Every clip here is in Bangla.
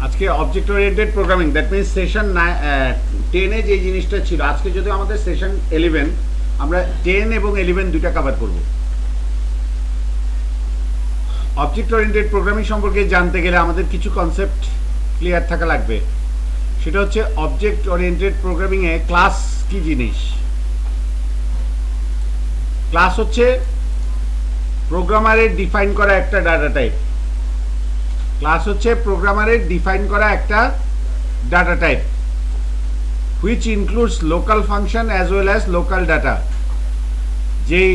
আজকে object oriented programming, that means session 10-এ যে জিনিসটা ছিল, আজকে যদি আমাদের সেশন 11, আমরা 10 এবং 11 দুইটা কভার করব। অবজেক্ট ওরিয়েন্টেড প্রোগ্রামিং সম্পর্কে জানতে গেলে আমাদের কিছু কনসেপ্ট ক্লিয়ার থাকা লাগবে। সেটা হচ্ছে অবজেক্ট ওরিয়েন্টেড প্রোগ্রামিংয়ে ক্লাস কি জিনিস। ক্লাস হচ্ছে প্রোগ্রামারের ডিফাইন করা একটা ডাটা টাইপ। ক্লাস হচ্ছে প্রোগ্রামারের ডিফাইন করা একটা data type which includes local function as well as local data. যেই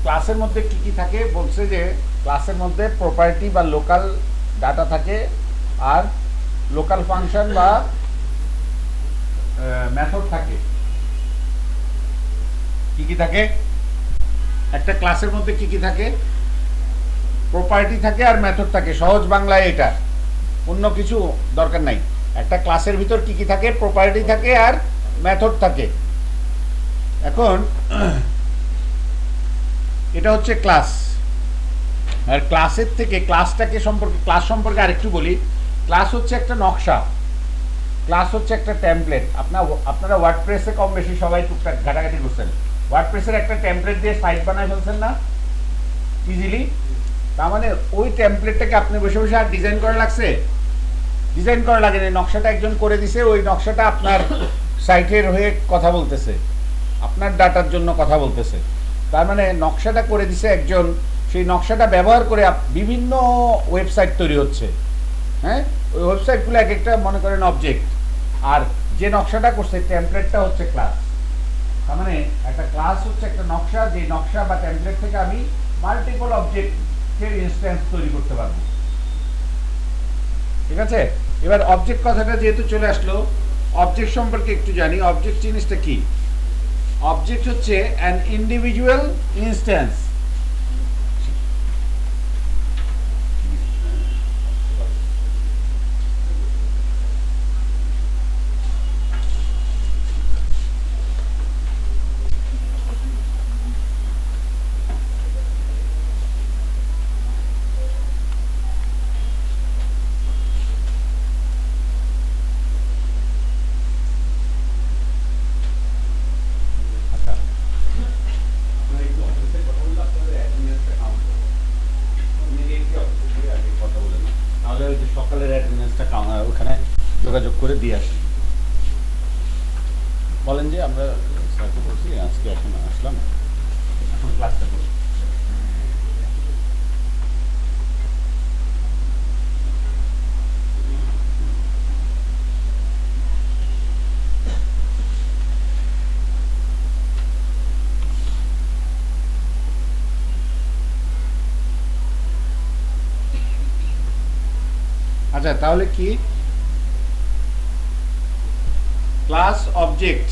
ক্লাসের মধ্যে কি কি থাকে বলছে যে ক্লাসের মধ্যে প্রপার্টি বা লোকাল ডাটা থাকে, আর লোকাল ফাংশন বা মেথড থাকে। কি কি থাকে? একটা ক্লাসের মধ্যে কি কি থাকে? প্রপার্টি থাকে আর মেথড থাকে। সহজ বাংলায় এটা, অন্য কিছু দরকার নাই। একটা ক্লাসের ভিতর কি কি থাকে? প্রপার্টি থাকে আর মেথড থাকে। এখন এটা হচ্ছে ক্লাস। আর ক্লাসের থেকে ক্লাস সম্পর্কে আরেকটু বলি। ক্লাস হচ্ছে একটা নকশা, ক্লাস হচ্ছে একটা টেমপ্লেট। আপনারা ওয়ার্ডপ্রেসে কম বেশি সবাই টুকটাক ঘাটাঘাটি করছেন। ওয়ার্ডপ্রেসের একটা টেমপ্লেট দিয়ে সাইট বানায় ফেলছেন না ইজিলি? তার মানে ওই টেমপ্লেটটাকে আপনি বসে বসে আর ডিজাইন করা লাগছে? ডিজাইন করা লাগেনি, নকশাটা একজন করে দিছে। ওই নকশাটা আপনার সাইটের হয়ে কথা বলতেছে, আপনার ডাটার জন্য কথা বলতেছে। তার মানে নকশাটা করে দিছে একজন, সেই নকশাটা ব্যবহার করে বিভিন্ন ওয়েবসাইট তৈরি হচ্ছে। হ্যাঁ, ওই ওয়েবসাইটগুলো এক একটা মনে করেন অবজেক্ট, আর যে নকশাটা করছে টেমপ্লেটটা হচ্ছে ক্লাস। তার মানে একটা ক্লাস হচ্ছে একটা নকশা, যে নকশা বা টেমপ্লেট থেকে আমি মাল্টিপল অবজেক্টের ইনস্ট্যান্স তৈরি করতে পারবো। ঠিক আছে, এবার অবজেক্ট কথাটা যেহেতু চলে আসলো, অবজেক্ট সম্পর্কে একটু জানি। অবজেক্ট জিনিসটা কি? অবজেক্ট হচ্ছে অ্যান ইন্ডিভিজুয়াল ইনস্ট্যান্স। সকালের অ্যাটেন্ডেন্সটা ওখানে যোগাযোগ করে দিয়ে আসি। বলেন যে আমরা স্যারকে বলছি আজকে এখন আসলাম, এখন ক্লাসটা করি। আচ্ছা, তাহলে কি ক্লাস অবজেক্ট?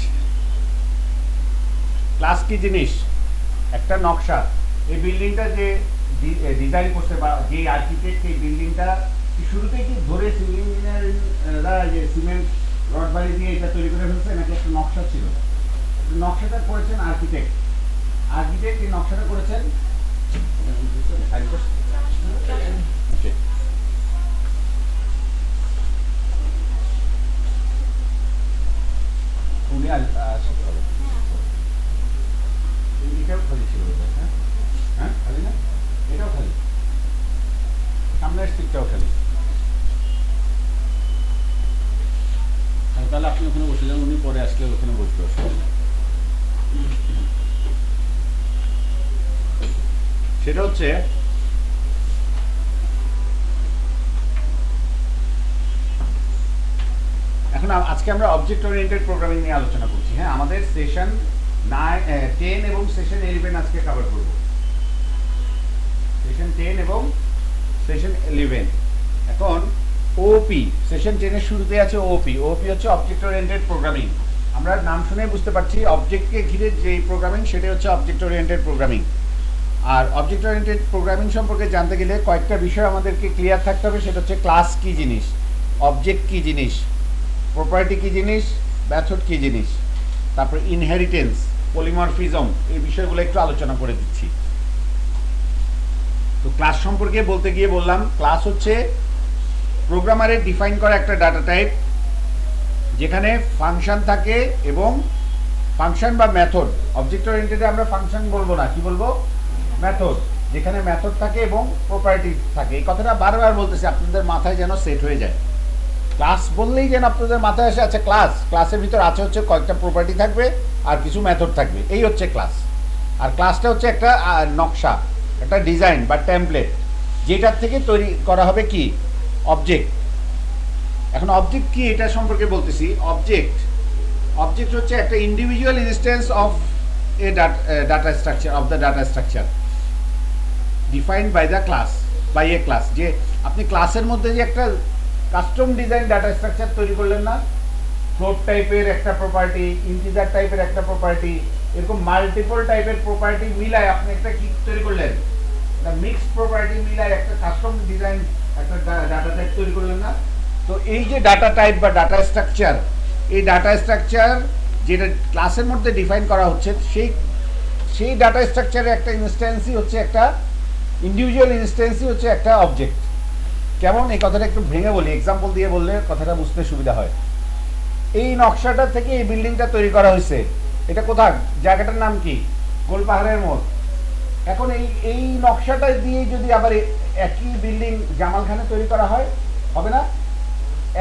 ক্লাস কি জিনিস? একটা নকশা। এই বিল্ডিংটা যে ডিজাইন করছে বা যে আর্কিটেক্ট এই বিল্ডিংটা শুরুতে কি ধরে সিভিল ইঞ্জিনিয়াররা যে সিমেন্ট রড বালি দিয়ে এটা তৈরি করে ফেলছে, নাকি একটা নকশা ছিল? নকশাটা করেছেন আর্কিটেক্ট। আর্কিটেক্ট এই নকশাটা করেছেন। উনি শিখতে হবে। এটাও খালি ছিল, হ্যাঁ হ্যাঁ, খালি না, এটাও খালি, সামনের স্টিকটাও খালি। তাহলে আপনি ওখানে বসে যান, উনি পরে আসলে ওখানে বসবে। সেটা হচ্ছে এখন আজকে আমরা অবজেক্ট ওরিয়েন্টেড প্রোগ্রামিং নিয়ে আলোচনা করছি। হ্যাঁ, আমাদের সেশন 10 এবং সেশন 11 আজকে কভার করব। সেশন 10 এবং সেশন 11। এখন ওপি, সেশন 10 এর শুরুতে আছে ওপি। ওপি হচ্ছে অবজেক্ট ওরিয়েন্টেড প্রোগ্রামিং। আমরা নাম শুনে বুঝতে পারছি অবজেক্টকে ঘিরে যে প্রোগ্রামিং, সেটা হচ্ছে অবজেক্ট ওরিয়েন্টেড প্রোগ্রামিং। আর অবজেক্ট ওরিয়েন্টেড প্রোগ্রামিং সম্পর্কে জানতে গেলে কয়েকটা বিষয় আমাদেরকে ক্লিয়ার থাকতে হবে। সেটা হচ্ছে ক্লাস কি জিনিস, অবজেক্ট কি জিনিস, প্রপার্টি কি জিনিস, মেথড কি জিনিস, তারপর ইনহেরিটেন্স, পলিমরফিজম, এই বিষয়গুলো একটু আলোচনা করে দিচ্ছি। তো ক্লাস সম্পর্কে বলতে গিয়ে বললাম ক্লাস হচ্ছে প্রোগ্রামারের ডিফাইন করা একটা ডাটা টাইপ যেখানে ফাংশন থাকে এবং ফাংশন বা মেথড, অবজেক্ট ওরিয়েন্টেডে আমরা ফাংশন বলবো না, কি বলবো, মেথড, যেখানে মেথড থাকে এবং প্রপার্টি থাকে। এই কথাটা বারবার বলতেছি আপনাদের মাথায় যেন সেট হয়ে যায়। ক্লাস বললেই যেন আপনাদের মাথায় আসে আচ্ছা ক্লাসের ভিতর আছে হচ্ছে কয়েকটা প্রপার্টি থাকবে আর কিছু মেথড থাকবে, এই হচ্ছে ক্লাস। আর ক্লাসটা হচ্ছে একটা নকশা, একটা ডিজাইন বা টেমপ্লেট, যেটার থেকে তৈরি করা হবে কি, অবজেক্ট। এখন অবজেক্ট কি এটা সম্পর্কে বলতেছি। অবজেক্ট হচ্ছে একটা individual instance of a data structure, of the data structure defined by the class, by a class. যে আপনি ক্লাসের মধ্যে যে একটা কাস্টম ডিজাইন ডাটা স্ট্রাকচার তৈরি করলেন না, ফ্লোট টাইপের একটা প্রপার্টি, ইন্টিজার টাইপের একটা প্রপার্টি, এরকম মাল্টিপল টাইপের প্রপার্টি মিলায় আপনি একটা কি তৈরি করলেন, একটা মিক্সড প্রপার্টি মিলায় একটা কাস্টম ডিজাইন একটা ডাটা টাইপ তৈরি করলেন না। তো এই যে ডাটা টাইপ বা ডাটা স্ট্রাকচার, এই ডাটা স্ট্রাকচার যেটা ক্লাসের মধ্যে ডিফাইন করা হচ্ছে, সেই ডাটা স্ট্রাকচারের একটা ইনস্ট্যান্সই হচ্ছে একটা ইন্ডিভিজুয়াল ইনস্ট্যান্সই হচ্ছে একটা অবজেক্ট। কেমন, এই কথাটা একটু ভেঙে বলি, এক্সাম্পল দিয়ে বললে কথাটা বুঝতে সুবিধা হয়। এই নকশাটা থেকে এই বিল্ডিংটা তৈরি করা হয়েছে, এটা কোথায়, জায়গাটার নাম কি, গোলপাহাড়ের মোড়। এখন এই নকশাটা দিয়ে যদি আবার একই বিল্ডিং জামালখানে তৈরি করা হয়, হবে না?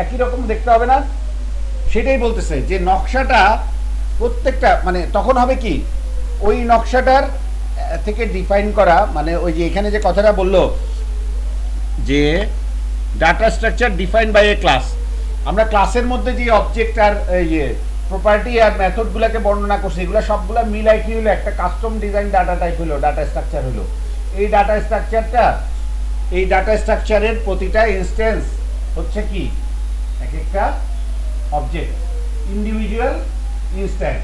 একই রকম দেখতে হবে না? সেটাই বলতেছে যে নকশাটা প্রত্যেকটা, মানে তখন হবে কি, ওই নকশাটার থেকে ডিফাইন করা, মানে ওই যে এখানে যে কথাটা বললো যে data structure defined by a class, আমরা ক্লাসের মধ্যে যে অবজেক্ট আর প্রপার্টি আর মেথডগুলোকে বর্ণনা করছি, এগুলো সবগুলো মিলাই কি হলো, একটা কাস্টম ডিজাইন ডাটা টাইপ হলো, ডাটা স্ট্রাকচার হলো। এই ডাটা স্ট্রাকচারের প্রতিটা ইনস্ট্যান্স হচ্ছে কি, এক একটা অবজেক্ট, ইন্ডিভিজুয়াল ইনস্ট্যান্স।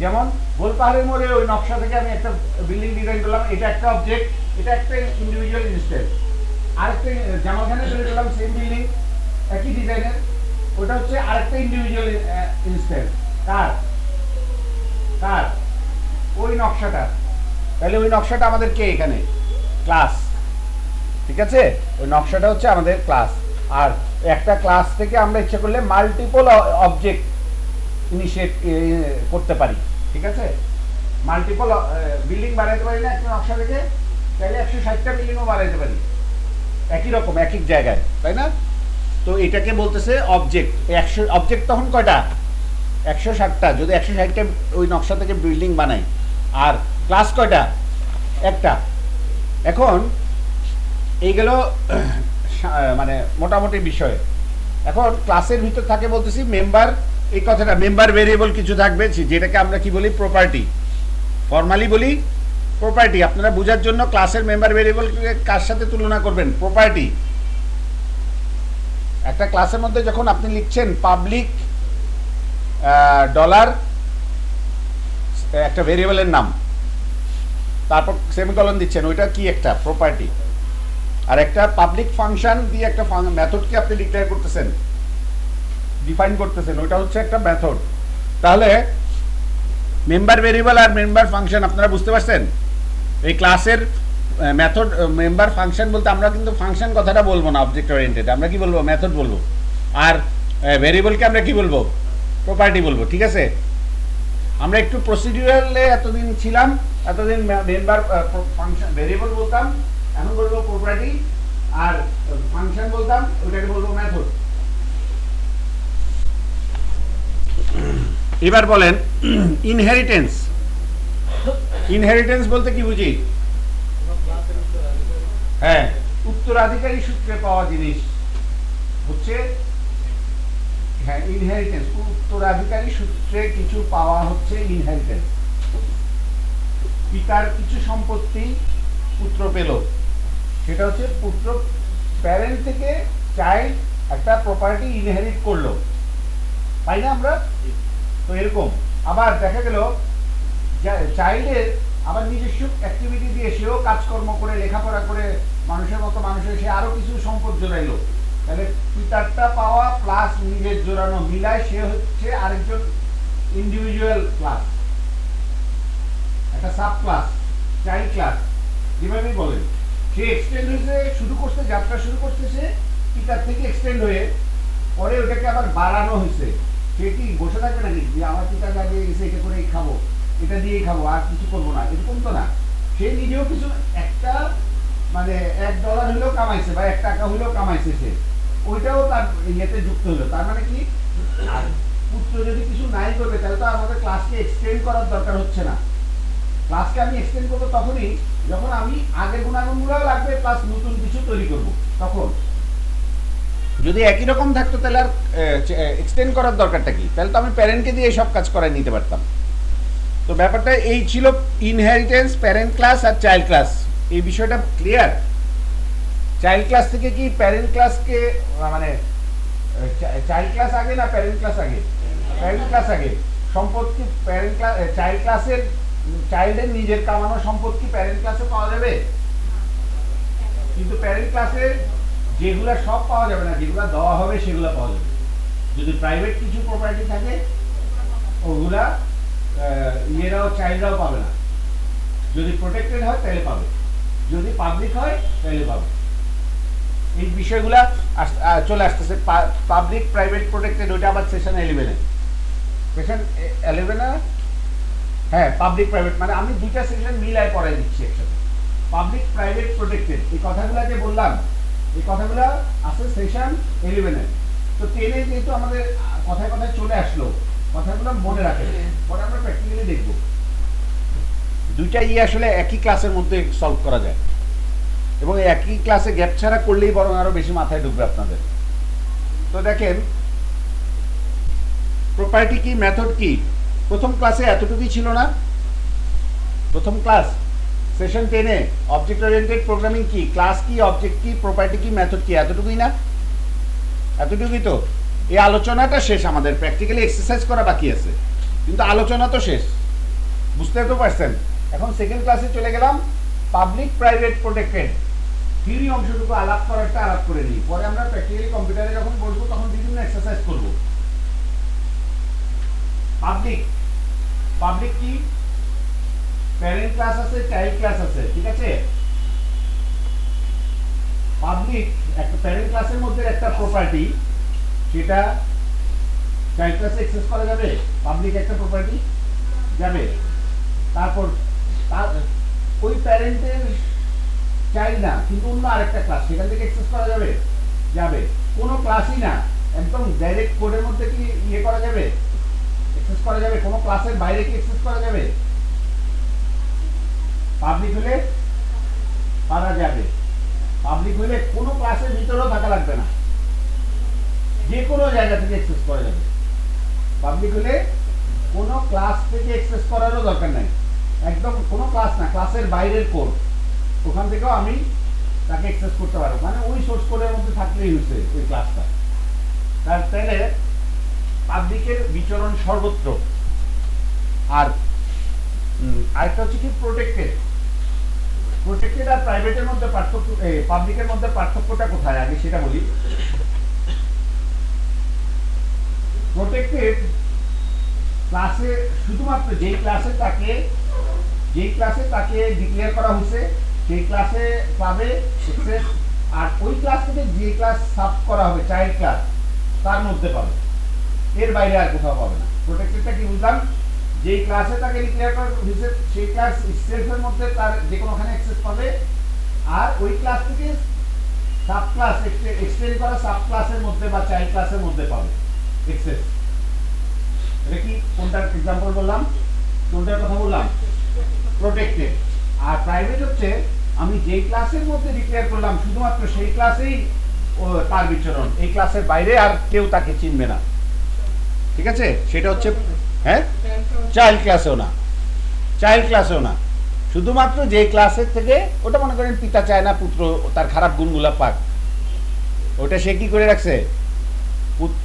যেমন গোলপাহাড়ের মোড়ে ওই নকশা থেকে আমি একটা বিল্ডিং ডিজাইন করলাম, এটা একটা অবজেক্ট, এটা একটা ইন্ডিভিজুয়াল ইনস্ট্যান্স। আরেকটা জামালখানে তৈরি করলাম সেম বিল্ডিং একই ডিজাইনের, ওটা হচ্ছে আরেকটা ইন্ডিভিজুয়াল ইনস্ট্যান্স। কার ওই নকশাটা। তাহলে ওই নকশাটা আমাদের কে, এখানে ক্লাস, ঠিক আছে? ওই নকশাটা হচ্ছে আমাদের ক্লাস। আর একটা ক্লাস থেকে আমরা ইচ্ছা করলে মাল্টিপল অবজেক্ট ইনিশিয়েট করতে পারি, ঠিক আছে? মাল্টিপল বিল্ডিং বানাইতে পারি না একটা নকশা থেকে, তাহলে 160টা বিল্ডিংও বানাইতে পারি একই রকম এক এক জায়গায়, তাই না? তো এটাকে বলতেছে অবজেক্ট। 100 অবজেক্ট তখন কয়টা, 160টা, যদি 160টা ওই নকশা থেকে বিল্ডিং বানাই। আর ক্লাস কয়টা, একটা। এখন এই গেল মানে মোটামুটি বিষয়। এখন ক্লাসের ভিতর থাকে বলতেছি মেম্বার, এই কথাটা মেম্বার ভেরিয়েবল কিছু থাকবে, যেটাকে আমরা কি বলি, প্রপার্টি, ফর্মালি বলি প্রপার্টি। আপনারা বোঝার জন্য ক্লাসের মেম্বার ভেরিয়েবলকে কার সাথে তুলনা করবেন, প্রপার্টি। একটা ক্লাসের মধ্যে যখন আপনি লিখছেন পাবলিক ডলার একটা ভেরিয়েবলের নাম, তারপর সেমিকলন দিচ্ছেন, ওইটা কি, একটা প্রপার্টি। আর একটা পাবলিক ফাংশন দিয়ে একটা মেথডকে আপনি ডিক্লেয়ার করতেছেন, ডিফাইন করতেছেন, ওইটা হচ্ছে একটা মেথড। তাহলে মেম্বার ভেরিয়েবল আর মেম্বার ফাংশন আপনারা বুঝতে পারছেন? এই ক্লাসের মেথড, মেম্বার ফাংশন বলতে আমরা কিন্তু ফাংশন কথাটা বলবো না, অবজেক্ট ওরিয়েন্টেড, আমরা কি বলবো, মেথড বলবো। আর ভেরিয়েবলকে আমরা কি বলবো, প্রপার্টি বলবো, ঠিক আছে? আমরা একটু প্রসিডিউরালে এতদিন ছিলাম, এতদিন মেম্বার ফাংশন ভেরিয়েবল বলতাম, এখন বলবো প্রপার্টি, আর ফাংশন বলতাম, ওটাকে বলবো মেথড। এবার বলেন ইনহেরিটেন্স। ইনহেরিটেন্স বলতে কি বুঝি? হ্যাঁ, উত্তরাধিকারী সূত্রে পাওয়া জিনিস হচ্ছে, হ্যাঁ ইনহেরিটেন্স, উত্তরাধিকারী সূত্রে কিছু পাওয়া হচ্ছে ইনহেরিটেন্স। পিতার কিছু সম্পত্তি পুত্র পেল, সেটা হচ্ছে পুত্র, প্যারেন্ট থেকে চাইল্ড একটা প্রপার্টি ইনহেরিট করলো, তাই না? আমরা তো এরকম আবার দেখা গেল চাইল্ডের আবার নিজস্ব অ্যাক্টিভিটি দিয়ে সেও কাজকর্ম করে লেখাপড়া করে মানুষের মতো মানুষের সে আরো কিছু সম্পদ জোড়াইলো, তাহলে পিতারটা পাওয়া প্লাস নিজের জোড়ানো মিলায় সে হচ্ছে আরেকজন ইন্ডিভিজুয়াল ক্লাস, একটা সাব ক্লাস, চাইল্ড ক্লাস, যেভাবেই বলেন। সে এক্সটেন্ড হয়েছে, শুরু করতে যাত্রা শুরু করতেছে পিতার থেকে এক্সটেন্ড হয়ে পরে ওটাকে আবার বাড়ানো হয়েছে, সে কি বসে থাকবে নাকি যে আমার পিতা যা দিয়ে গেছে এটা করেই খাবো, এটা দিয়েই খাবো, আর কিছু করবো না, এরকম তো না। সে নিজেও কিছু একটা মানে $1 হলেও কামাইছে বা $1 হলেও কামাইছে, সে ওইটাও তার ইয়েতে যুক্ত হলো। তার মানে কি, আর পুত্র যদি কিছু নাই করবে তাহলে তো আমাদের ক্লাসকে এক্সটেন্ড করার দরকার হচ্ছে না। ক্লাসকে আমি এক্সটেন্ড করবো তখনই যখন আমি আগের গুণাগুণগুলো লাগবে প্লাস নতুন কিছু তৈরি করব। তখন যদি একই রকম থাকতো তাহলে আর এক্সটেন্ড করার দরকারটা কি, তাহলে তো আমি প্যারেন্টকে দিয়ে সব কাজ করাই নিতে পারতাম। তো ব্যাপারটা এই ছিল ইনহেরিটেন্স, প্যারেন্ট ক্লাস আর চাইল্ড ক্লাস, এই বিষয়টা ক্লিয়ার। চাইল্ড ক্লাস থেকে কি প্যারেন্ট ক্লাসকে মানে চাইল্ড ক্লাস আগে না প্যারেন্ট ক্লাস আগে? প্যারেন্ট ক্লাস আগে। সম্পদ কি প্যারেন্ট ক্লাস চাইল্ড ক্লাসের চাইল্ডের নিজের কামানো সম্পদ কি প্যারেন্ট ক্লাসে পাওয়া যাবে? কিন্তু প্যারেন্ট ক্লাসে যেগুলা সব পাওয়া যাবে না, যেগুলা দেওয়া হবে সেগুলা পাওয়া যাবে। যদি প্রাইভেট কিছু প্রপার্টি থাকে ওগুলা ইয়েরাও চাইল্ডরাও পাবে না। যদি প্রোটেক্টেড হয় তাহলে পাবে, যদি পাবলিক হয় তাহলে পাবে। এই বিষয়গুলা চলে আসতেছে। পাবলিক প্রাইভেট প্রোটেক্টেড ওইটা আবার সেশন 11-এ, সেশন 11-এ হ্যাঁ পাবলিক প্রাইভেট মানে আমি দুইটা সেকশন মিলাই পড়াই দিচ্ছি একসাথে। পাবলিক প্রাইভেট প্রোটেক্টেড এই কথাগুলো যে বললাম, এই কথাগুলো আছে সেশন 11-এ। তো 10-এ যেহেতু আমাদের কথায় কথায় চলে আসলো, কথাগুলো মনে রাখেন, পরে আমরা প্র্যাকটিক্যালি দেখব। দুইটা আসলে একই ক্লাসের মধ্যে সলভ করা যায় এবং একই ক্লাসে গ্যাপ ছাড়া করলেই বরং আরো বেশি মাথায় ঢুকবে আপনাদের। তো দেখেন প্রপার্টি কি, মেথড কি, প্রথম ক্লাসে এতটুকুই ছিল না? প্রথম ক্লাস সেশন 10-এ অবজেক্ট ওরিয়েন্টেড প্রোগ্রামিং কি, ক্লাস কি, অবজেক্ট কি, প্রপার্টি কি, মেথড কি, এতটুকুই না? এতটুকুই তো। এই আলোচনাটা শেষ, আমাদের প্র্যাকটিক্যালি এক্সারসাইজ করা বাকি আছে, কিন্তু আলোচনা তো শেষ, বুঝতে তো পারছেন। এখন সেকেন্ড ক্লাসে চলে গেলাম, পাবলিক প্রাইভেট প্রোটেক্টেড থিওরি অংশটুকু আলাপ করাটা আলাপ করে নিই, পরে আমরা প্র্যাকটিক্যালি কম্পিউটারে যখন বসবো তখন বিভিন্ন এক্সারসাইজ করব। পাবলিক, পাবলিক কি, প্যারেন্ট ক্লাস আছে, চাইল্ড ক্লাস আছে, ঠিক আছে? পাবলিক একটা প্যারেন্ট ক্লাসের মধ্যে একটা প্রপার্টি, সেটা চাইল্ড ক্লাসে অ্যাক্সেস করা যাবে। পাবলিক একটা প্রপার্টি যাবে, তারপর ওই প্যারেন্টের চাইল্ড না কিন্তু অন্য আরেকটা ক্লাস, সেখান থেকে অ্যাক্সেস করা যাবে, যাবে। কোনো ক্লাসই না, একদম ডাইরেক্ট কোডের মধ্যে কি ইয়ে করা যাবে, অ্যাক্সেস করা যাবে? কোনো ক্লাসের বাইরে কি অ্যাক্সেস করা যাবে? পাবলিক হলে পারা যাবে। পাবলিক হলে কোনো ক্লাসের ভিতরেও থাকা লাগবে না, যে কোনো জায়গা থেকে অ্যাক্সেস করা যাবে। পাবলিক হলে কোনো ক্লাস থেকে অ্যাক্সেস করারও দরকার নাই, একদম কোনো ক্লাস না, ক্লাসের বাইরের কোড, ওখান থেকেও আমি তাকে অ্যাক্সেস করতে পারবো, মানে ওই সোর্স কোডের মধ্যে থাকলেই হচ্ছে ওই ক্লাসটা। তাহলে পাবলিকের বিচরণ সর্বত্র। আর আরেকটা হচ্ছে কি প্রোটেক্টেড। প্রোটেক্টেড আর প্রাইভেটের মধ্যে পার্থক্য, পাবলিকের মধ্যে পার্থক্যটা কোথায় আগে সেটা বলি। প্রোটেক্টেড ক্লাসে শুধুমাত্র যেই ক্লাসে তাকে ডিক্লেয়ার করা হয়েছে সেই ক্লাসে পাবে অ্যাক্সেস, আর ওই ক্লাস থেকে যে ক্লাস সাব করা হবে চাইল্ড ক্লাস তার মধ্যে পাবে, এর বাইরে আর কোথাও পাবে না। প্রোটেক্টেডটা কি বুঝলাম, যেই ক্লাসে তাকে ডিক্লেয়ার করা হয়েছে সেই ক্লাস সেলফের মধ্যে তার যে কোনোখানে অ্যাক্সেস পাবে, আর ওই ক্লাস থেকে সাব ক্লাস এক্সটেন্ড করা সাব ক্লাসের মধ্যে বা চাইল্ড ক্লাসের মধ্যে পাবে অ্যাক্সেস। এটা কি কোনটার এক্সাম্পল বললাম, কোনটার কথা বললাম? প্রোটেক্টেড। আর প্রাইভেট হচ্ছে আমি যেই ক্লাসের মধ্যে ডিক্লেয়ার করলাম শুধুমাত্র সেই ক্লাসেই তার বিচরণ, এই ক্লাসের বাইরে আর কেউ তাকে চিনবে না, ঠিক আছে? সেটা হচ্ছে হ্যাঁ চাইল্ড ক্লাসেও না, চাইল্ড ক্লাসেও না, শুধুমাত্র যে ক্লাসের থেকে, ওটা মনে করেন পিতা চায় না পুত্র তার খারাপ গুণগুলা পাক, ওটা সে কি করে রাখছে,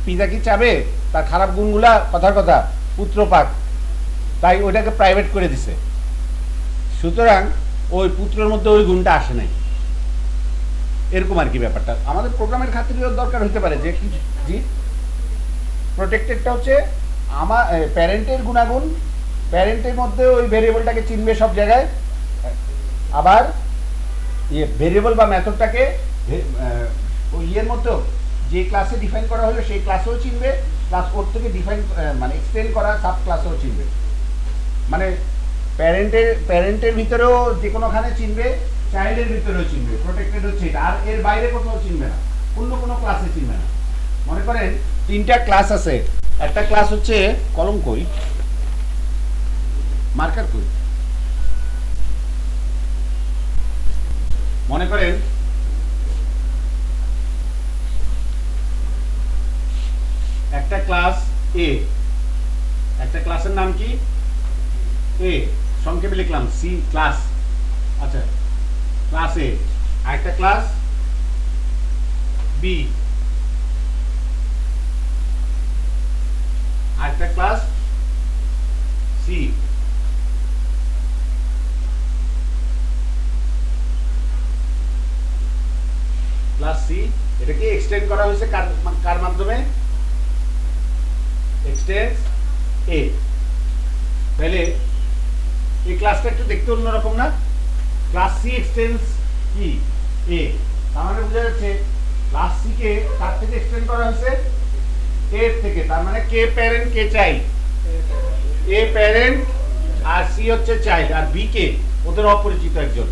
পিতা কি চাবে তার খারাপ গুণগুলা কথার কথা পুত্র পাক, তাই ওটাকে প্রাইভেট করে দিছে। সুতরাং ওই পুত্রের মধ্যে ওই গুণটা আসে নাই, এরকম আর কি ব্যাপারটা। আমাদের প্রোগ্রামের খাতিরেও দরকার হতে পারে যে কিছু, জি প্রোটেক্টেডটা হচ্ছে আমার প্যারেন্টের গুণাগুণ, প্যারেন্টের মধ্যে ওই ভেরিয়েবলটাকে চিনবে সব জায়গায়, আবার ভেরিয়েবল বা মেথডটাকে ওই ইয়ের মতো যে ক্লাসে ডিফাইন করা হলো সেই ক্লাসেও চিনবে, প্লাস ওর থেকে ডিফাইন মানে এক্সটেন্ড করা সাব ক্লাসেও চিনবে। মানে প্যারেন্টের ভিতরেও যে কোনোখানে চিনবে, চাইল্ডের ভিতরেও চিনবে, প্রোটেক্টেড হচ্ছে এটা। আর এর বাইরে কোথাও চিনবে না, অন্য কোনো ক্লাসে চিনবে না। মনে করেন 3টা ক্লাস আছে। একটা ক্লাস হচ্ছে কলম কই, মার্কার কই, মনে করেন একটা ক্লাস এ, একটা ক্লাসের নাম কি এ, সংক্ষেপে লিখলাম সি ক্লাস। আচ্ছা, ক্লাস এ। আরেকটা ক্লাস বি, আরেকটা ক্লাস সি। ক্লাস সি, এটাকে এক্সটেন্ড করা হয়েছে কার মাধ্যমে? এক্সটেন্স এ। তাহলে এই ক্লাসটা একটু দেখতে অন্যরকম না? ক্লাস সি এক্সটেন্স কি এ, তার মানে বোঝা যাচ্ছে ক্লাস সি কে কার থেকে এক্সটেন্ড করা হয়েছে? এর থেকে। তার মানে কে প্যারেন্ট, কে চাইল্ড? এ প্যারেন্ট আর সি হচ্ছে চাইল্ড। আর বি কে? ওদের অপরিচিত একজন,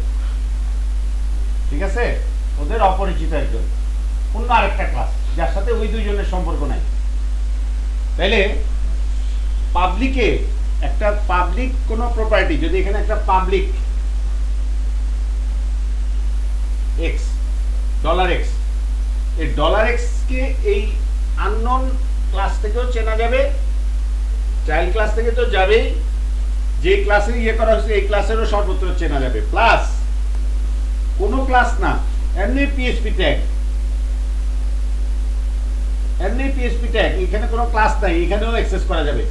ঠিক আছে, ওদের অপরিচিত একজন, অন্য আরেকটা ক্লাস যার সাথে ওই দুইজনের সম্পর্ক নাই। তাইলে পাবলিকে, একটা পাবলিক কোনো প্রপার্টি, যদি এখানে একটা পাবলিক এক্স, ডলার এক্স, এই ডলার এক্স কে এই আননোন ক্লাস থেকেও চেনা যাবে, চাইল্ড ক্লাস থেকে তো যাবেই, যে ক্লাসে ইয়ে করা হয়েছে এই ক্লাসেরও সর্বত্র চেনা যাবে। প্লাস কোনো ক্লাস না, এমনি পিএইচপি ট্যাগ, এমনি পিএইচপি ট্যাগ, এখানে কোনো ক্লাস নাই, এখানেও অ্যাক্সেস করা যাবে।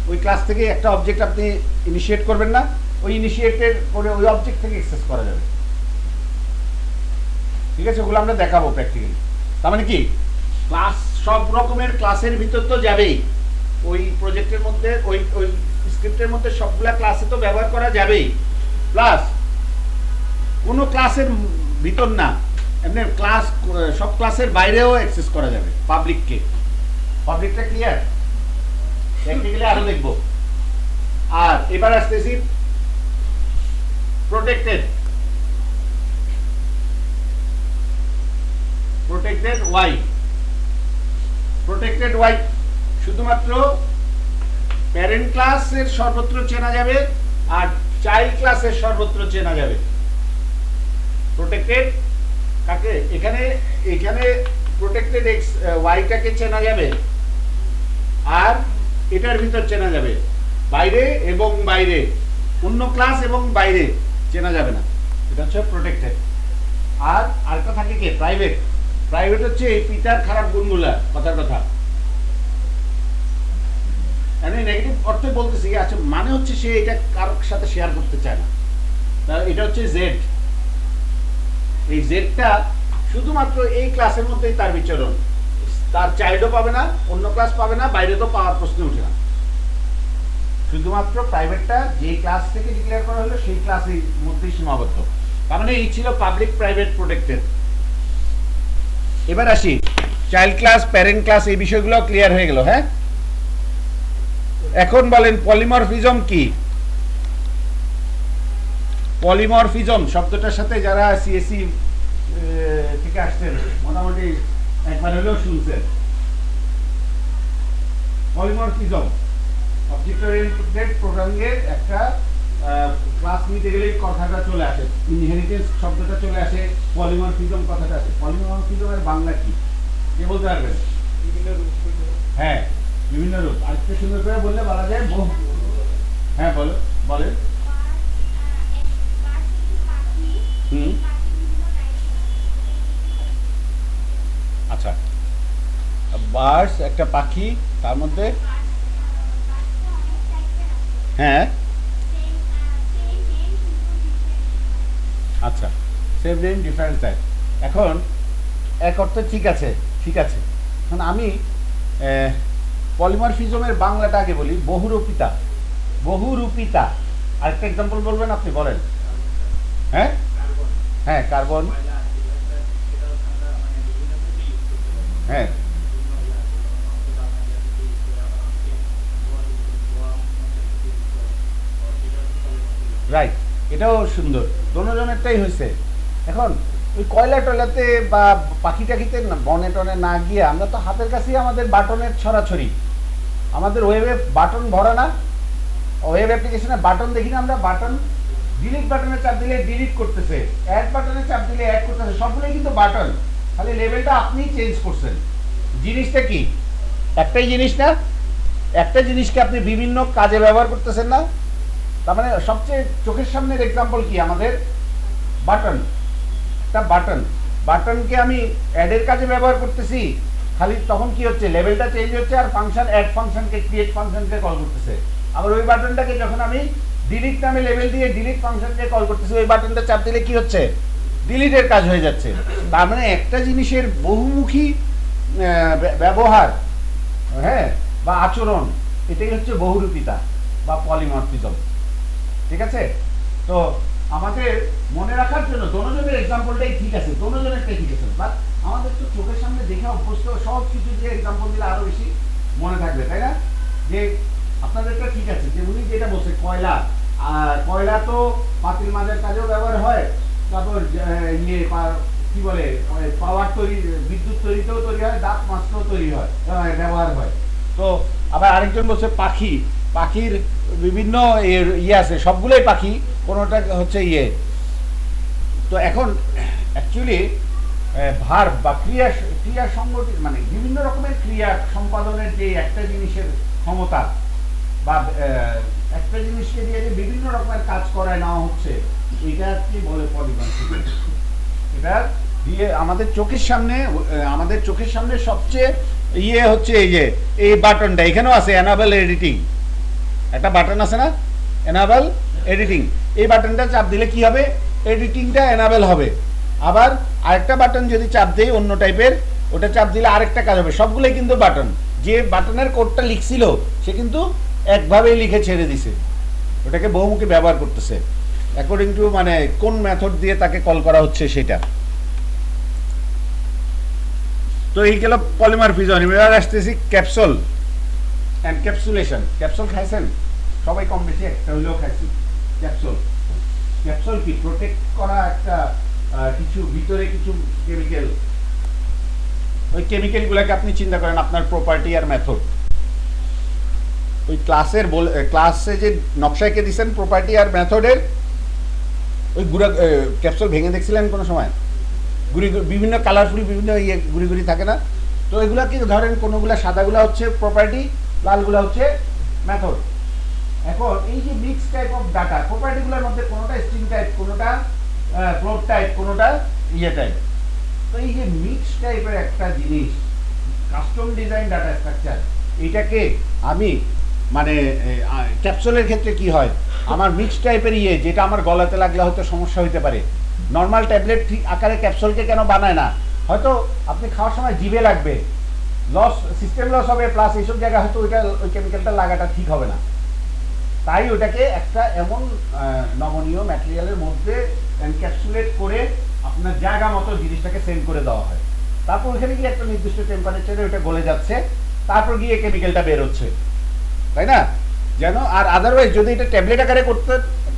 ওই ক্লাস থেকে একটা অবজেক্ট আপনি ইনিশিয়েট করবেন না, ওই ইনিশিয়েটের করে ওই অবজেক্ট থেকে অ্যাক্সেস করা যাবে, ঠিক আছে? ওগুলো আমরা দেখাবো প্র্যাকটিক্যালি। তার মানে কি, ক্লাস সব রকমের ক্লাসের ভিতর তো যাবেই, ওই প্রজেক্টের মধ্যে, ওই ওই স্ক্রিপ্টের মধ্যে সবগুলা ক্লাসে তো ব্যবহার করা যাবেই। প্লাস কোনো ক্লাসের ভিতর না, এমনি ক্লাস সব ক্লাসের বাইরেও অ্যাক্সেস করা যাবে পাবলিককে। পাবলিকটা ক্লিয়ার? প্র্যাকটিক্যালি আরো দেখব। আর এবার আসতেছি protected. Protected why, protected why শুধুমাত্র প্যারেন্ট ক্লাসের সর্বত্র চেনা যাবে আর চাইল্ড ক্লাসের সর্বত্র চেনা যাবে। প্রোটেক্টেড কাকে? এখানে এখানে প্রোটেক্টেড এক্স ওয়াইটাকে চেনা যাবে আর এটার ভিতর চেনা যাবে, বাইরে এবং বাইরে, অন্য ক্লাস এবং বাইরে চেনা যাবে না। এটা হচ্ছে প্রোটেক্টেড। আর আরেকটা থাকে কি? প্রাইভেট। প্রাইভেট হচ্ছে এই পিতার খারাপ গুণগুলা, কথার কথা। আমি নেগেটিভ অর্থে বলতেছি, আচ্ছা মানে হচ্ছে সে এটা কারোর সাথে শেয়ার করতে চায় না। এটা হচ্ছে জেড। এই জেডটা শুধুমাত্র এই ক্লাসের মধ্যেই তার বিচরণ, তার চাইল্ডও পাবে না, অন্য ক্লাস পাবে না, বাইরে তো পাওয়ার প্রশ্ন উঠে না। শুধুমাত্র প্রাইভেটটা যেই ক্লাস থেকে ডিক্লেয়ার করা হলো সেই ক্লাসের মধ্যেই সীমাবদ্ধ। তার মানে এই ছিল পাবলিক প্রাইভেট প্রোটেক্টেড। এবার আসি চাইল্ড ক্লাস, প্যারেন্ট ক্লাস, এই বিষয়গুলো ক্লিয়ার হয়ে গেল। হ্যাঁ, এখন বলেন পলিমরফিজম কি? পলিমরফিজম শব্দটার সাথে যারা সিএসসি থেকে আসছেন মোটামুটি একবার হলেও শুনছেন। পলিমরফিজম অবজেক্ট ওরিয়েন্টেড প্রোগ্রামিং এর একটা ক্লাস নিতে গেলেই কথাটা চলে আসে, ইনহেরিটেন্স শব্দটা চলে আসে, পলিমরফিজম কথাটা আসে। পলিমরফিজমের বাংলা কি কে বলতে পারবেন? হ্যাঁ, বিভিন্ন রূপ। আরেকটু সুন্দর করে বললে বলা যায় বহু। হ্যাঁ বলো, বলেন। আচ্ছা, বার্ডস একটা পাখি, তার মধ্যে হ্যাঁ, আচ্ছা, সেম নেম ডিফারেন্স টাইপ। এখন এক অর্থে ঠিক আছে, ঠিক আছে। এখন আমি পলিমরফিজমের বাংলাটা আগে বলি। বহুরূপিতা। বহুরূপিতা আরেকটা এক্সাম্পল বলবেন আপনি? বলেন। হ্যাঁ হ্যাঁ, কার্বন। হ্যাঁ রাইট, এটাও সুন্দর, দোনোজনেরটাই হয়েছে। এখন ওই কয়লা টয়লাতে বা পাখি টাখিতে বনে টনে না গিয়ে আমরা তো হাতের কাছেই আমাদের বাটনের ছড়াছড়ি, আমাদের ওয়েবে বাটন ভরা না, ওয়েব অ্যাপ্লিকেশনে বাটন দেখি না আমরা, বাটন ডিলিট বাটনে চাপ দিলে ডিলিট করতেছে, অ্যাড বাটনে চাপ দিলে অ্যাড করতেছে, সবগুলোই কিন্তু বাটন, খালি লেভেলটা আপনিই চেঞ্জ করছেন। জিনিসটা কি একটাই জিনিস না, একটা জিনিসকে আপনি বিভিন্ন কাজে ব্যবহার করতেছেন না। তার মানে সবচেয়ে চোখের সামনের এক্সাম্পল কি আমাদের বাটন, একটা বাটন, বাটনকে আমি অ্যাডের কাজে ব্যবহার করতেছি, খালি তখন কি হচ্ছে লেভেলটা চেঞ্জ হচ্ছে আর ফাংশন অ্যাড ফাংশনকে ক্রিয়েট ফাংশনকে কল করতেছে। আবার ওই বাটনটাকে যখন আমি ডিলিট নামে লেভেল দিয়ে ডিলিট ফাংশনকে কল করতেছি, ওই বাটনটা চাপ দিলে কি হচ্ছে ডিলিটের কাজ হয়ে যাচ্ছে। তার মানে একটা জিনিসের বহুমুখী ব্যবহার, হ্যাঁ, বা আচরণ, এটাই হচ্ছে বহুরূপিতা বা পলিমরফিজম। ঠিক আছে, তো আমাদের মনে রাখার জন্য দোনোজনের এক্সাম্পলটাই ঠিক আছে, দোনোজনেরটাই ঠিক আছে, বাট আমাদের তো চোখের সামনে দেখে অভ্যস্ত, সব কিছু দিয়ে এক্সাম্পল দিলে আরো বেশি মনে থাকবে, তাই না? যে আপনাদেরটা ঠিক আছে, যে উনি যেটা বলছে কয়লা, আর কয়লা তো পাতিল মাজার কাজেও ব্যবহার হয়, তারপর ইয়ে কি বলে পাওয়ার তৈরি, বিদ্যুৎ তৈরিতেও তৈরি হয়, দাঁত মাছতেও তৈরি হয়, ব্যবহার হয়। তো আবার আরেকজন বলছে পাখি, পাখির বিভিন্ন ইয়ে আছে, সবগুলোই পাখি, কোনোটা হচ্ছে ইয়ে। তো এখন অ্যাকচুয়ালি ভার বা ক্রিয়া, ক্রিয়া সংগঠিত মানে বিভিন্ন রকমের ক্রিয়া সম্পাদনের যে একটা জিনিসের ক্ষমতা বা একটা জিনিসকে দিয়ে যে বিভিন্ন রকমের কাজ করায় নেওয়া হচ্ছে, এটা কি বলে পলিমরফিজম। এটা দিয়ে আমাদের চোখের সামনে, আমাদের চোখের সামনে সবচেয়ে ইয়ে হচ্ছে এই যে এই বাটনটা, এখানেও আছে এনাবেল এডিটিং, একটা বাটন আছে না এনাবেল এডিটিং, এই বাটনটা চাপ দিলে কি হবে এডিটিংটা এনাবেল হবে। আবার আরেকটা বাটন যদি চাপ দেই অন্য টাইপের, ওটা চাপ দিলে আরেকটা কাজ হবে, সবগুলোই কিন্তু বাটন। যে বাটনের কোডটা লিখছিল সে কিন্তু একভাবেই লিখে ছেড়ে দিছে, ওটাকে বহুমুখী ব্যবহার করতেছে অ্যাকর্ডিং টু মানে কোন মেথড দিয়ে তাকে কল করা হচ্ছে সেটা। তো এই গেল পলিমরফিজম। এবার আসতেছি ক্যাপসুল, এনক্যাপসুলেশন। ক্যাপসুল খাইছেন সবাই কম বেশি, একটা হইলেও খাইছি। ক্যাপসুল, ক্যাপসুল কি প্রোটেক্ট করা একটা কিছু ভিতরে কিছু কেমিক্যাল, ওই কেমিক্যালগুলোকে আপনি চিন্তা করেন আপনার প্রপার্টি আর মেথড। ওই ক্লাসের ক্লাসে যে নকশা এঁকে দিচ্ছেন প্রপার্টি আর মেথডের, ওই গুঁড়া ক্যাপসুল ভেঙে দেখছিলেন কোনো সময়, গুড়ি বিভিন্ন কালারফুল বিভিন্ন ইয়ে গুড়ি গুড়ি থাকে না, তো এগুলা কি ধরেন কোনোগুলা সাদাগুলা হচ্ছে প্রপার্টি, লালগুলা হচ্ছে মেথড। এখন এই যে মিক্স টাইপ অফ ডাটা, প্রপার্টিগুলোর মধ্যে কোনোটা স্ট্রিং টাইপ, কোনোটা ফ্লোট টাইপ, কোনোটা ইয়ে টাইপ, তো এই যে মিক্স টাইপের একটা জিনিস, কাস্টম ডিজাইন ডাটা স্ট্রাকচার, এইটাকে আমি মানে ক্যাপসুলের ক্ষেত্রে কি হয়, আমার মিক্স টাইপের ইয়ে যেটা আমার গলাতে লাগলে হয়তো সমস্যা হতে পারে, নর্মাল ট্যাবলেট ঠিক আকারে ক্যাপসুলকে কেন বানায় না, হয়তো আপনি খাওয়ার সময় জিভে লাগবে, লস সিস্টেম লস হবে, প্লাস এইসব জায়গায় হয়তো ওইটা ওই কেমিক্যালটা লাগাটা ঠিক হবে না, তাই ওটাকে একটা এমন নমনীয় ম্যাটেরিয়ালের মধ্যে এনক্যাপসুলেট করে আপনার জায়গা মতো জিনিসটাকে সেন্ড করে দেওয়া হয়, তারপর ওইখানে গিয়ে একটা নির্দিষ্ট টেম্পারেচারে ওটা গলে যাচ্ছে, তারপর গিয়ে কেমিক্যালটা বের হচ্ছে, তাই না? যেন আর আদারওয়াইজ যদি এটা ট্যাবলেট আকারে করতে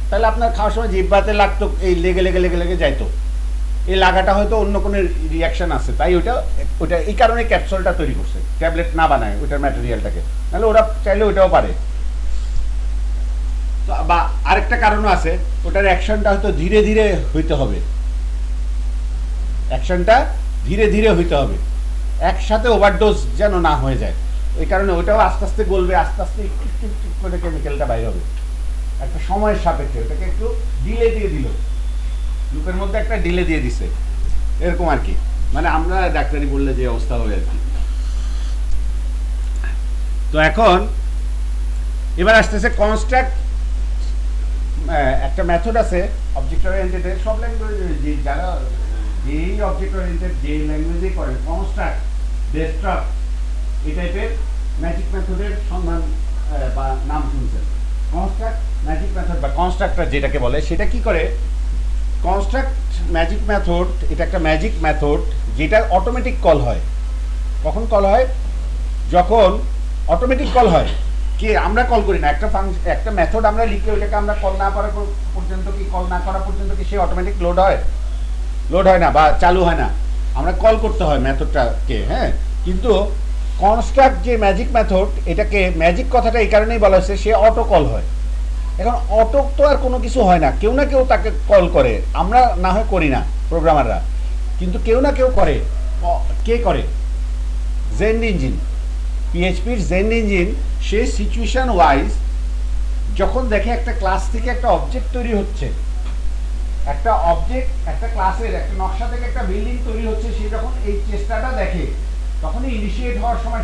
তাহলে আপনার খাওয়ার সময় জিহ্বাতে লাগতো, এই লেগে লেগে লেগে লেগে যাইতো, এই লাগাটা হয়তো অন্য কোনো রিয়াকশন আছে, তাই ওটা এই কারণে ক্যাপসুলটা তৈরি করছে, ট্যাবলেট না বানায় ওইটার ম্যাটেরিয়ালটাকে, নাহলে ওরা চাইলে ওইটাও পারে। তো বা আরেকটা কারণও আছে, ওটার অ্যাকশনটা হয়তো ধীরে ধীরে হইতে হবে, অ্যাকশনটা ধীরে ধীরে হইতে হবে, একসাথে ওভারডোজ যেন না হয়ে যায়, ওই কারণে ওটাও আস্তে আস্তে গলবে, আস্তে আস্তে একটু একটু একটু করে কেমিক্যালটা বাইরে হবে, একটা সময়ের সাপেক্ষে ওটাকে একটু ডিলে দিয়ে দিল, লুপের মধ্যে একটা ডিলে দিয়ে দিছে, এরকম আর কি, মানে আমরা ডাক্তারি বললে যে অবস্থা হবে আর কি। তো এখন এবার আসতেছে কনস্ট্রাক্ট, একটা মেথড আছে অবজেক্ট ওরিয়েন্টেড, সব ল্যাঙ্গুয়েজ যারা যেই অবজেক্ট ওরিয়েন্টেড যে ল্যাঙ্গুয়েজে করেন, কনস্ট্রাক্ট, ডেস্ট্রাক্ট, এই টাইপের ম্যাজিক মেথডের সন্ধান বা নাম শুনছেন। কনস্ট্রাক্ট ম্যাজিক মেথড বা কনস্ট্রাক্টর যেটাকে বলে, সেটা কি করে, কনস্ট্রাক্ট ম্যাজিক মেথড, এটা একটা ম্যাজিক মেথড যেটা অটোমেটিক কল হয়, কখন কল হয়? যখন অটোমেটিক কল হয়, কি আমরা কল করি না, একটা ফাংশন একটা মেথড আমরা লিখে ওইটাকে আমরা কল না করা পর্যন্ত কি কল না করা পর্যন্ত কি সে অটোমেটিক লোড হয়? লোড হয় না বা চালু হয় না, আমরা কল করতে হয় মেথডটাকে। হ্যাঁ, কিন্তু কনস্ট্রাক্ট যে ম্যাজিক মেথড, এটাকে ম্যাজিক কথাটা এই কারণেই বলা হয়েছে, সে অটো কল হয়। এখন অটো তো আর কোনো কিছু হয় না, কেউ না কেউ তাকে কল করে, আমরা না হয় করি না প্রোগ্রামাররা, কিন্তু কেউ না কেউ করে। কে করে? জেন ইঞ্জিন, পিএইচপির জেন ইঞ্জিন, সে সিচুয়েশন ওয়াইজ যখন দেখে একটা ক্লাস থেকে একটা অবজেক্ট তৈরি হচ্ছে, একটা অবজেক্ট একটা ক্লাসের একটা নকশা থেকে একটা বিল্ডিং তৈরি হচ্ছে, সে যখন এই চেষ্টাটা দেখে তখনই ইনিশিয়েট হওয়ার সময়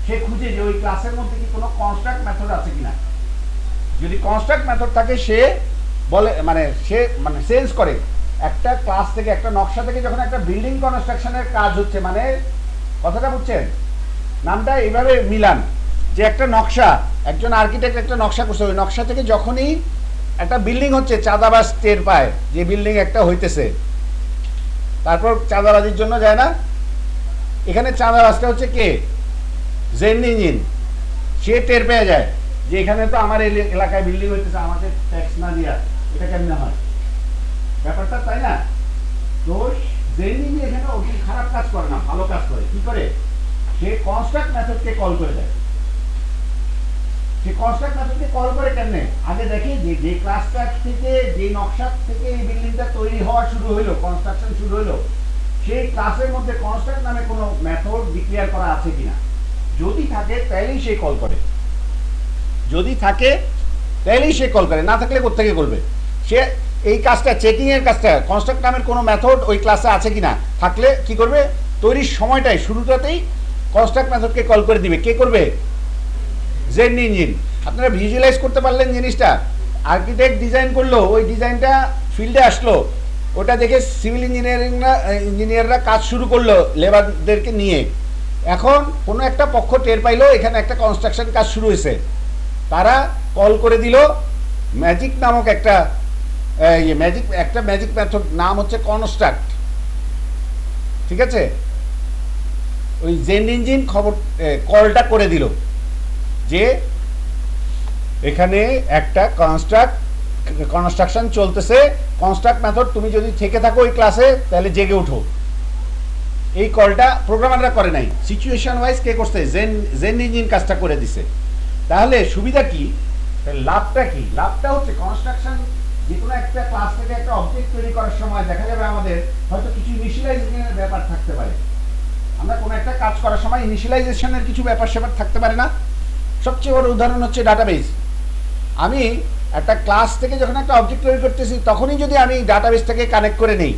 সে খুঁজে যে ওই ক্লাসের মধ্যে কি কোনো কনস্ট্রাক্ট মেথড আছে কিনা। যদি কনস্ট্রাক্ট মেথড থাকে সে বলে সে সেন্স করে একটা ক্লাস থেকে একটা নকশা থেকে যখন একটা বিল্ডিং কনস্ট্রাকশনের কাজ হচ্ছে, কথাটা বুঝছেন? নামটা এইভাবে মিলান যে একটা নকশা, একজন আর্কিটেক্ট একটা নকশা করছে, ওই নকশা থেকে যখনই একটা বিল্ডিং হচ্ছে চাঁদাবাজ টের পায় যে বিল্ডিং একটা হইতেছে, তারপর চাঁদাবাজির জন্য যায় না। এখানে চাঁদাবাজটা হচ্ছে কে? Gen engine. সে টের পেয়ে যায় যে এখানে তো আমার এলাকায় বিল্ডিং হইতেছে, আমাকে ট্যাক্স না দিয়া এটা কেমনে হয় ব্যাপারটা, তাই না? তো জেন ইঞ্জিন এখানে ওকে খারাপ কাজ করে না, ভালো কাজ করে। কি করে? সে কনস্ট্রাক্ট মেথডকে কল করে দেয়। সে কনস্ট্রাক্ট মেথডকে কল করে কেমনে? আগে দেখে যে ক্লাসটা থেকে, যে নকশা থেকে এই বিল্ডিংটা তৈরি হওয়া শুরু হইলো, কনস্ট্রাকশন শুরু হইলো, সেই ক্লাসের মধ্যে কনস্ট্রাক্ট নামে কোনো মেথড ডিক্লেয়ার করা আছে কিনা। যদি থাকে তাহলেই সে কল করে, যদি থাকে তাহলেই সে কল করে, না থাকলে কোত্থেকে করবে? সে এই কাজটা, চেকিং এর কাজটা, কনস্ট্রাক্ট নামের কোনো মেথড ওই ক্লাসে আছে কিনা, থাকলে কি করবে? তৈরির সময়টাই, শুরুটাতেই কনস্ট্রাক্ট মেথডকে কল করে দিবে। কে করবে? Gen engine. আপনারা ভিজুয়ালাইজ করতে পারলেন জিনিসটা? আর্কিটেক্ট ডিজাইন করলো, ওই ডিজাইনটা ফিল্ডে আসলো, ওটা দেখে সিভিল ইঞ্জিনিয়াররা কাজ শুরু করলো লেবারদেরকে নিয়ে। এখন কোনো একটা পক্ষ টের পাইলো এখানে একটা কনস্ট্রাকশন কাজ শুরু হয়েছে, তারা কল করে দিল ম্যাজিক নামক একটা ম্যাজিক মেথড, নাম হচ্ছে কনস্ট্রাক্ট। ঠিক আছে? ওই জেন ইঞ্জিন কলটা করে দিল যে এখানে একটা কনস্ট্রাকশন চলতেছে, কনস্ট্রাক্ট মেথড তুমি যদি থেকে থাকো ওই ক্লাসে তাহলে জেগে উঠো। এই কলটা প্রোগ্রামাররা করে নাই, সিচুয়েশন ওয়াইজ কে করছে? জেন ইঞ্জিন কাজটা করে দিছে। তাহলে সুবিধা কি, লাভটা কি? লাভটা হচ্ছে কনস্ট্রাকশন, যে কোনো একটা ক্লাস থেকে একটা অবজেক্ট তৈরি করার সময় দেখা যাবে আমাদের হয়তো কিছু ইনিশিয়ালাইজেশনের ব্যাপার থাকতে পারে। আমরা কোনো একটা কাজ করার সময় ইনিশিয়ালাইজেশনের কিছু ব্যাপার স্যাপার থাকতে পারে না? সবচেয়ে বড় উদাহরণ হচ্ছে ডাটাবেস। আমি একটা ক্লাস থেকে যখন একটা অবজেক্ট তৈরি করতেছি, তখনই যদি আমি ডাটাবেসটাকে কানেক্ট করে নেই,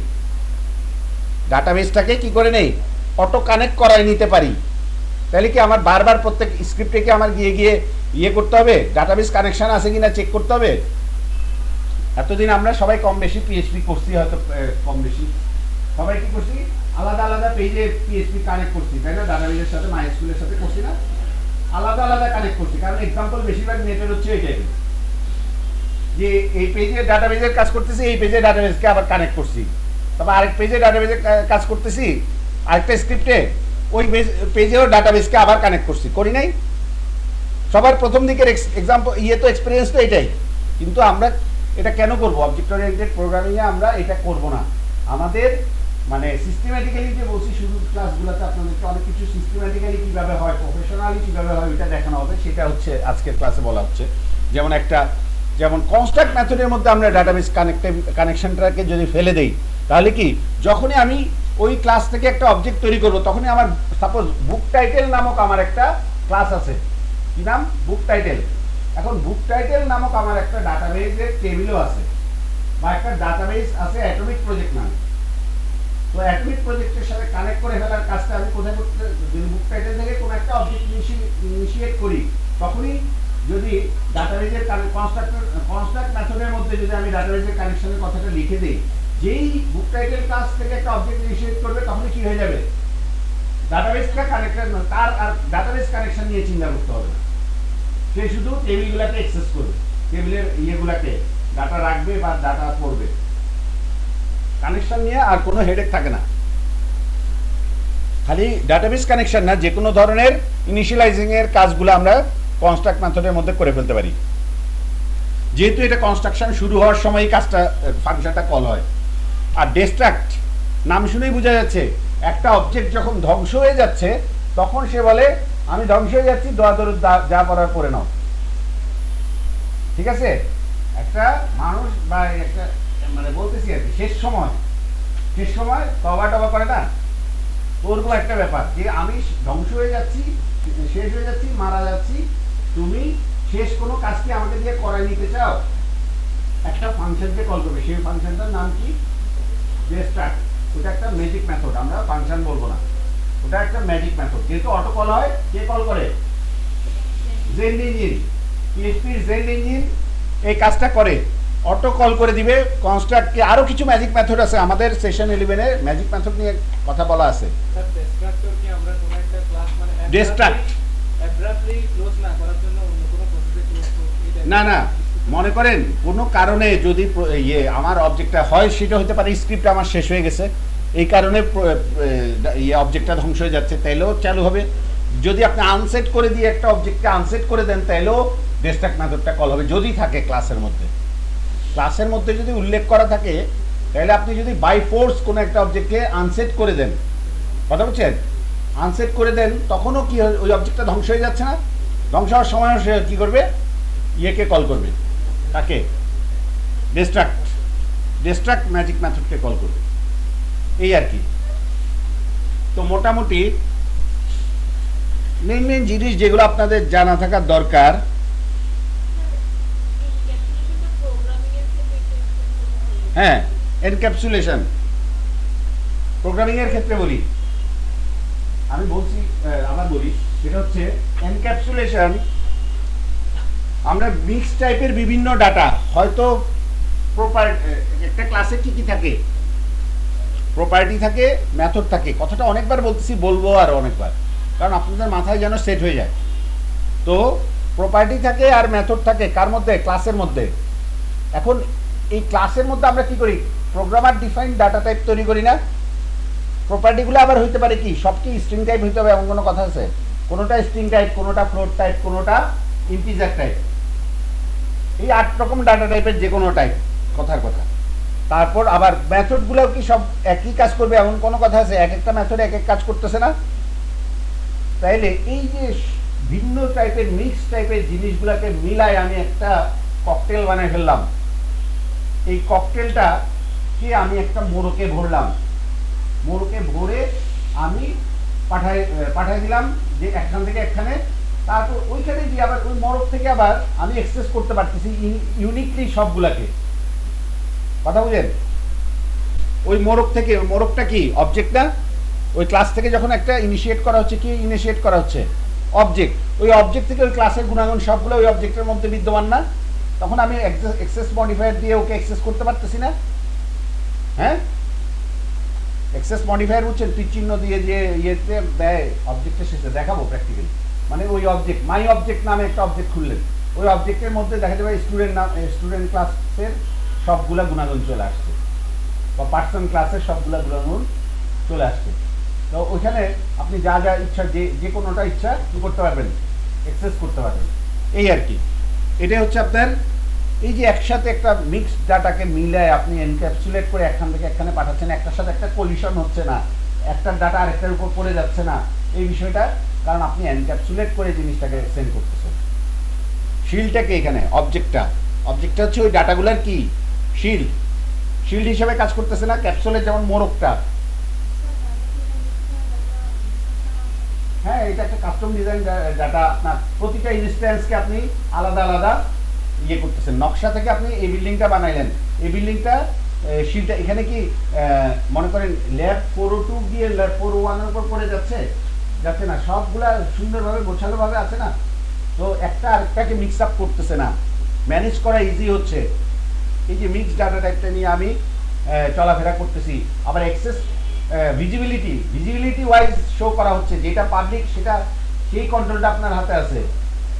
ডাটাবেসটাকে কি করে নেই, অটো কানেক্ট করাই নিতে পারি, তাহলে কি আমার বারবার প্রত্যেক স্ক্রিপ্টে আমার গিয়ে করতে হবে? ডাটাবেস কানেকশন আছে কিনা চেক করতে হবে। এতদিন আমরা সবাই কম বেশি পিএইচপি করছি, হয়তো কম বেশি সবাই কি করছি, আলাদা আলাদা পেজে পিএইচপি কানেক্ট করছি, তাই না? ডাটাবেসের সাথে মাইস্কুলের সাথে করছি না, আলাদা আলাদা কানেক্ট করছি। কারণ এক্সাম্পল বেশিরভাগ নেটের হচ্ছে এটাই, যে এই পেজে ডাটাবেসের কাজ করতেছি, এই পেজে ডাটাবেসকে আবার কানেক্ট করছি, তারপর আরেক পেজে ডাটাবেসের কাজ করতেছি আরেকটা স্ক্রিপ্টে, ওই পেজেও ডাটাবেসকে আবার কানেক্ট করছি, করি নাই? সবার প্রথম দিকের এক্সাম্পল তো এক্সপিরিয়েন্স তো এটাই। কিন্তু আমরা এটা কেন করবো? অবজেক্ট ওরিয়েন্টেড প্রোগ্রামিংয়ে আমরা এটা করব না। আমাদের সিস্টেম্যাটিক্যালি, যে বলছি শুরু ক্লাসগুলোতে আপনাদেরকে অনেক কিছু সিস্টেম্যাটিক্যালি কীভাবে হয়, প্রফেশনালি কীভাবে হয়, ওইটা দেখানো হবে, সেটা হচ্ছে আজকের ক্লাসে বলা হচ্ছে। যেমন কনস্ট্রাক্ট মেথডের মধ্যে আমরা ডাটাবেস কানেকশনটাকে যদি ফেলে দেই, তাহলে কি, যখনই আমি ওই ক্লাস থেকে একটা অবজেক্ট তৈরি করব, তখনই আমার সাপোজ বুক টাইটেল নামক আমার একটা ক্লাস আছে, কি নাম? Book title. এখন বুক টাইটেল নামক আমার একটা ডাটাবেসের টেবিলও আছে, বা একটা ডাটাবেস আছে অ্যাটমিক প্রজেক্ট নামে। তো অ্যাটমিক প্রজেক্টের সাথে কানেক্ট করে ফেলার কাজটা আমি কোথায় করতে? যদি বুক টাইটেল থেকে কোনো একটা অবজেক্ট ইনিশিয়েট করি, তখনই যদি ডাটাবেসের কনস্ট্রাক্ট মেথডের মধ্যে যদি আমি ডাটাবেসের কানেকশনের কথাটা লিখে দিই, যেই বুক টাইটেল ক্লাস থেকে একটা অবজেক্ট ইনিশিয়েট করবে, তখনই কি হয়ে যাবে? ডাটাবেসটা কানেক্টেড, তার আর ডাটাবেস কানেকশন নিয়ে চিন্তা করতে হবে না, সে শুধু টেবিলগুলোকে অ্যাক্সেস করবে, টেবিলের ইয়েগুলোকে ডাটা রাখবে বা ডাটা পড়বে, কানেকশন নিয়ে আর কোনো হেডেক থাকে না। খালি ডাটাবেস কানেকশন না, যে কোনো ধরনের ইনিশিয়ালাইজিং এর কাজগুলো আমরা কনস্ট্রাক্ট মেথডের মধ্যে করে ফেলতে পারি। যেহেতু এটা কনস্ট্রাকশন শুরু হওয়ার সময় কাজটা ফাংশনটা কল হয়। আর ডিস্ট্রাক্ট নাম শুনেই বোঝা যাচ্ছে একটা অবজেক্ট যখন ধ্বংস হয়ে যাচ্ছে তখন সে বলে আমি ধ্বংস হয়ে যাচ্ছি, দোয়া দরুদ যা পড়ার পরে নাও। ঠিক আছে, একটা মানুষ বা একটা মানে বলতেছি আর কি, শেষ সময় তবা টবা করে না, ওরকম একটা ব্যাপার যে আমি ধ্বংস হয়ে যাচ্ছি, শেষ হয়ে যাচ্ছি, মারা যাচ্ছি, তুমি শেষ কোনো কাজকে আমাকে দিয়ে করাই নিতে চাও, একটা ফাংশনকে কল করবে। সেই ফাংশনটার নাম কি? ডিস্ট্রাক্ট। ওটা একটা ম্যাজিক মেথড, আমরা ফাংশন বলবো না, ওটা একটা ম্যাজিক মেথড। যেহেতু অটো কল হয়, কে কল করে? জেন ইঞ্জিন, পিএইচপির জেন ইঞ্জিন এই কাজটা করে, অটো কল করে দিবে কনস্ট্রাক্টকে। আরো কিছু ম্যাজিক মেথড আছে, আমাদের সেশন 11 এ ম্যাজিক মেথড নিয়ে কথা বলা আছে। স্যার ডিস্ট্রাক্টর কি আমরা কোন একটা ক্লাস মানে ডিস্ট্রাক্ট অ্যাব্রাপ্টলি ক্লোজ না করার জন্য অন্য কোনো প্রসেসে ক্লোজ করতে? না না, মনে করেন কোনো কারণে যদি আমার অবজেক্টটা হয়, সেটা হতে পারে স্ক্রিপ্ট আমার শেষ হয়ে গেছে, এই কারণে অবজেক্টটা ধ্বংস হয়ে যাচ্ছে, তাইলেও চালু হবে। যদি আপনি আনসেট করে দিয়ে একটা অবজেক্টকে আনসেট করে দেন, তাইলেও ডিস্ট্রাক্ট মেথডটা কল হবে, যদি থাকে ক্লাসের মধ্যে যদি উল্লেখ করা থাকে, তাহলে আপনি যদি বাই ফোর্স কোনো একটা অবজেক্টকে আনসেট করে দেন, কথা বলছেন, আনসেট করে দেন, তখনও কি ওই অবজেক্টটা ধ্বংস হয়ে যাচ্ছে না? ধ্বংস হওয়ার সময় সে কী করবে? ইয়েকে কল করবে, তাকে ডিস্ট্রাক্ট ম্যাজিক মেথডকে কল করবে, এই আর কি। তো মোটামুটি মেন জিনিস যেগুলো আপনাদের জানা থাকার দরকার, হ্যাঁ, এনক্যাপসুলেশন প্রোগ্রামিং এর ক্ষেত্রে বলি, আমি বলছি আবার বলি, সেটা হচ্ছে এনক্যাপসুলেশন। আমরা মিক্স টাইপের বিভিন্ন ডাটা, হয়তো একটা ক্লাসে কি কি থাকে, প্রপার্টি থাকে, মেথড থাকে, কথাটা অনেকবার বলতেছি, বলবো আর অনেকবার, কারণ আপনাদের মাথায় যেন সেট হয়ে যায়। তো প্রপার্টি থাকে আর মেথড থাকে কার মধ্যে? ক্লাসের মধ্যে। এখন এই ক্লাসের মধ্যে আমরা কি করি? প্রোগ্রামার ডিফাইন ডাটা টাইপ তৈরি করি না? প্রপার্টিগুলো আবার হইতে পারে কি, সব কি স্ট্রিং টাইপ হইতে হবে এমন কোনো কথা আছে? কোনোটা স্ট্রিং টাইপ, কোনোটা ফ্লোট টাইপ, কোনোটা ইন্টিজার টাইপ, এই 8 রকম ডাটা টাইপের যে কোনো টাইপ, কথার কথা। তারপর আবার মেথডগুলোও কি সব একই কাজ করবে এমন কোনো কথা আছে? এক একটা মেথড এক এক কাজ করতেছে না? তাইলে এই যে ভিন্ন টাইপের মিক্স টাইপের জিনিসগুলোকে মিলায় আমি একটা ককটেল বানিয়ে ফেললাম। এই ককটেলটা কি আমি একটা মোড়কে ভরলাম, মোড়কে ভরে আমি পাঠাই দিলাম যে একখান থেকে একখানে, তারপর ওইখানে গিয়ে আবার ওই মোড়ক থেকে আবার আমি এক্সেস করতে পারতেছি ইউনিকলি সবগুলাকে, কথা বুঝেন? ওই মোড়ক থেকে, মোড়কটা কি অবজেক্ট না? ওই ক্লাস থেকে যখন একটা ইনিশিয়েট করা হচ্ছে, কি ইনিশিয়েট করা হচ্ছে? অবজেক্ট। ওই অবজেক্ট থেকে ওই ক্লাসের গুণাগুণ সবগুলো ওই অবজেক্টের মধ্যে বিদ্যমান না? তখন আমি এক্সেস মডিফায়ার দিয়ে ওকে এক্সেস করতে পারতেছি না? হ্যাঁ, এক্সেস মডিফায়ার বুঝছেন, তীর চিহ্ন দিয়ে যে ইয়েতে দেয় অবজেক্টের শেষে, দেখাবো প্র্যাকটিক্যালি। মানে ওই অবজেক্ট, মাই অবজেক্ট নামে একটা অবজেক্ট খুললেন, ওই অবজেক্টের মধ্যে দেখা যাবে স্টুডেন্ট ক্লাসের সবগুলা গুণাগুণ চলে আসছে, বা পার্সন ক্লাসের সবগুলা গুণাগুণ চলে আসছে। তো ওইখানে আপনি যা যা ইচ্ছা, যে কোনোটা ইচ্ছা কি করতে পারবেন? অ্যাক্সেস করতে পারবেন, এই আর কি। এটাই হচ্ছে আপনার এই যে একসাথে একটা মিক্সড ডাটাকে মিলায় আপনি এনক্যাপসুলেট করে একখান থেকে একখানে পাঠাচ্ছেন, একটার সাথে একটা কলিশন হচ্ছে না, একটার ডাটা আরেকটার উপর পড়ে যাচ্ছে না, এই বিষয়টা কারণ আপনি এনক্যাপসুলেট করে জিনিসটাকে সেন্ড করতেছেন। শিল্ডটাকে এখানে অবজেক্টটা হচ্ছে ওই ডাটাগুলোর কি শিল্ড হিসেবে কাজ করতেছে না? ক্যাপসুলের যেমন মোড়কটা, হ্যাঁ, এটা একটা কাস্টম ডিজাইন ডাটা, আপনার প্রতিটা ইনস্ট্যান্সকে আপনি আলাদা আলাদা ইয়ে করতেছেন। নকশা থেকে আপনি এই বিল্ডিংটা বানাইলেন, এই বিল্ডিংটা শিলটা এখানে কি মনে করেন ল্যাব 402 গিয়ে ল্যাব 401 এর উপর পড়ে যাচ্ছে না, সবগুলা সুন্দরভাবে গোছালোভাবে আছে না? তো একটা আরেকটাকে মিক্স আপ করতেছে না, ম্যানেজ করা ইজি হচ্ছে। এই যে মিক্স ডাটা টাইপটা নিয়ে আমি চলাফেরা করতেছি, আবার অ্যাক্সেস ভিজিবিলিটি ওয়াইজ শো করা হচ্ছে, যেটা পাবলিক সেটা সেই কন্ট্রোলটা আপনার হাতে আছে।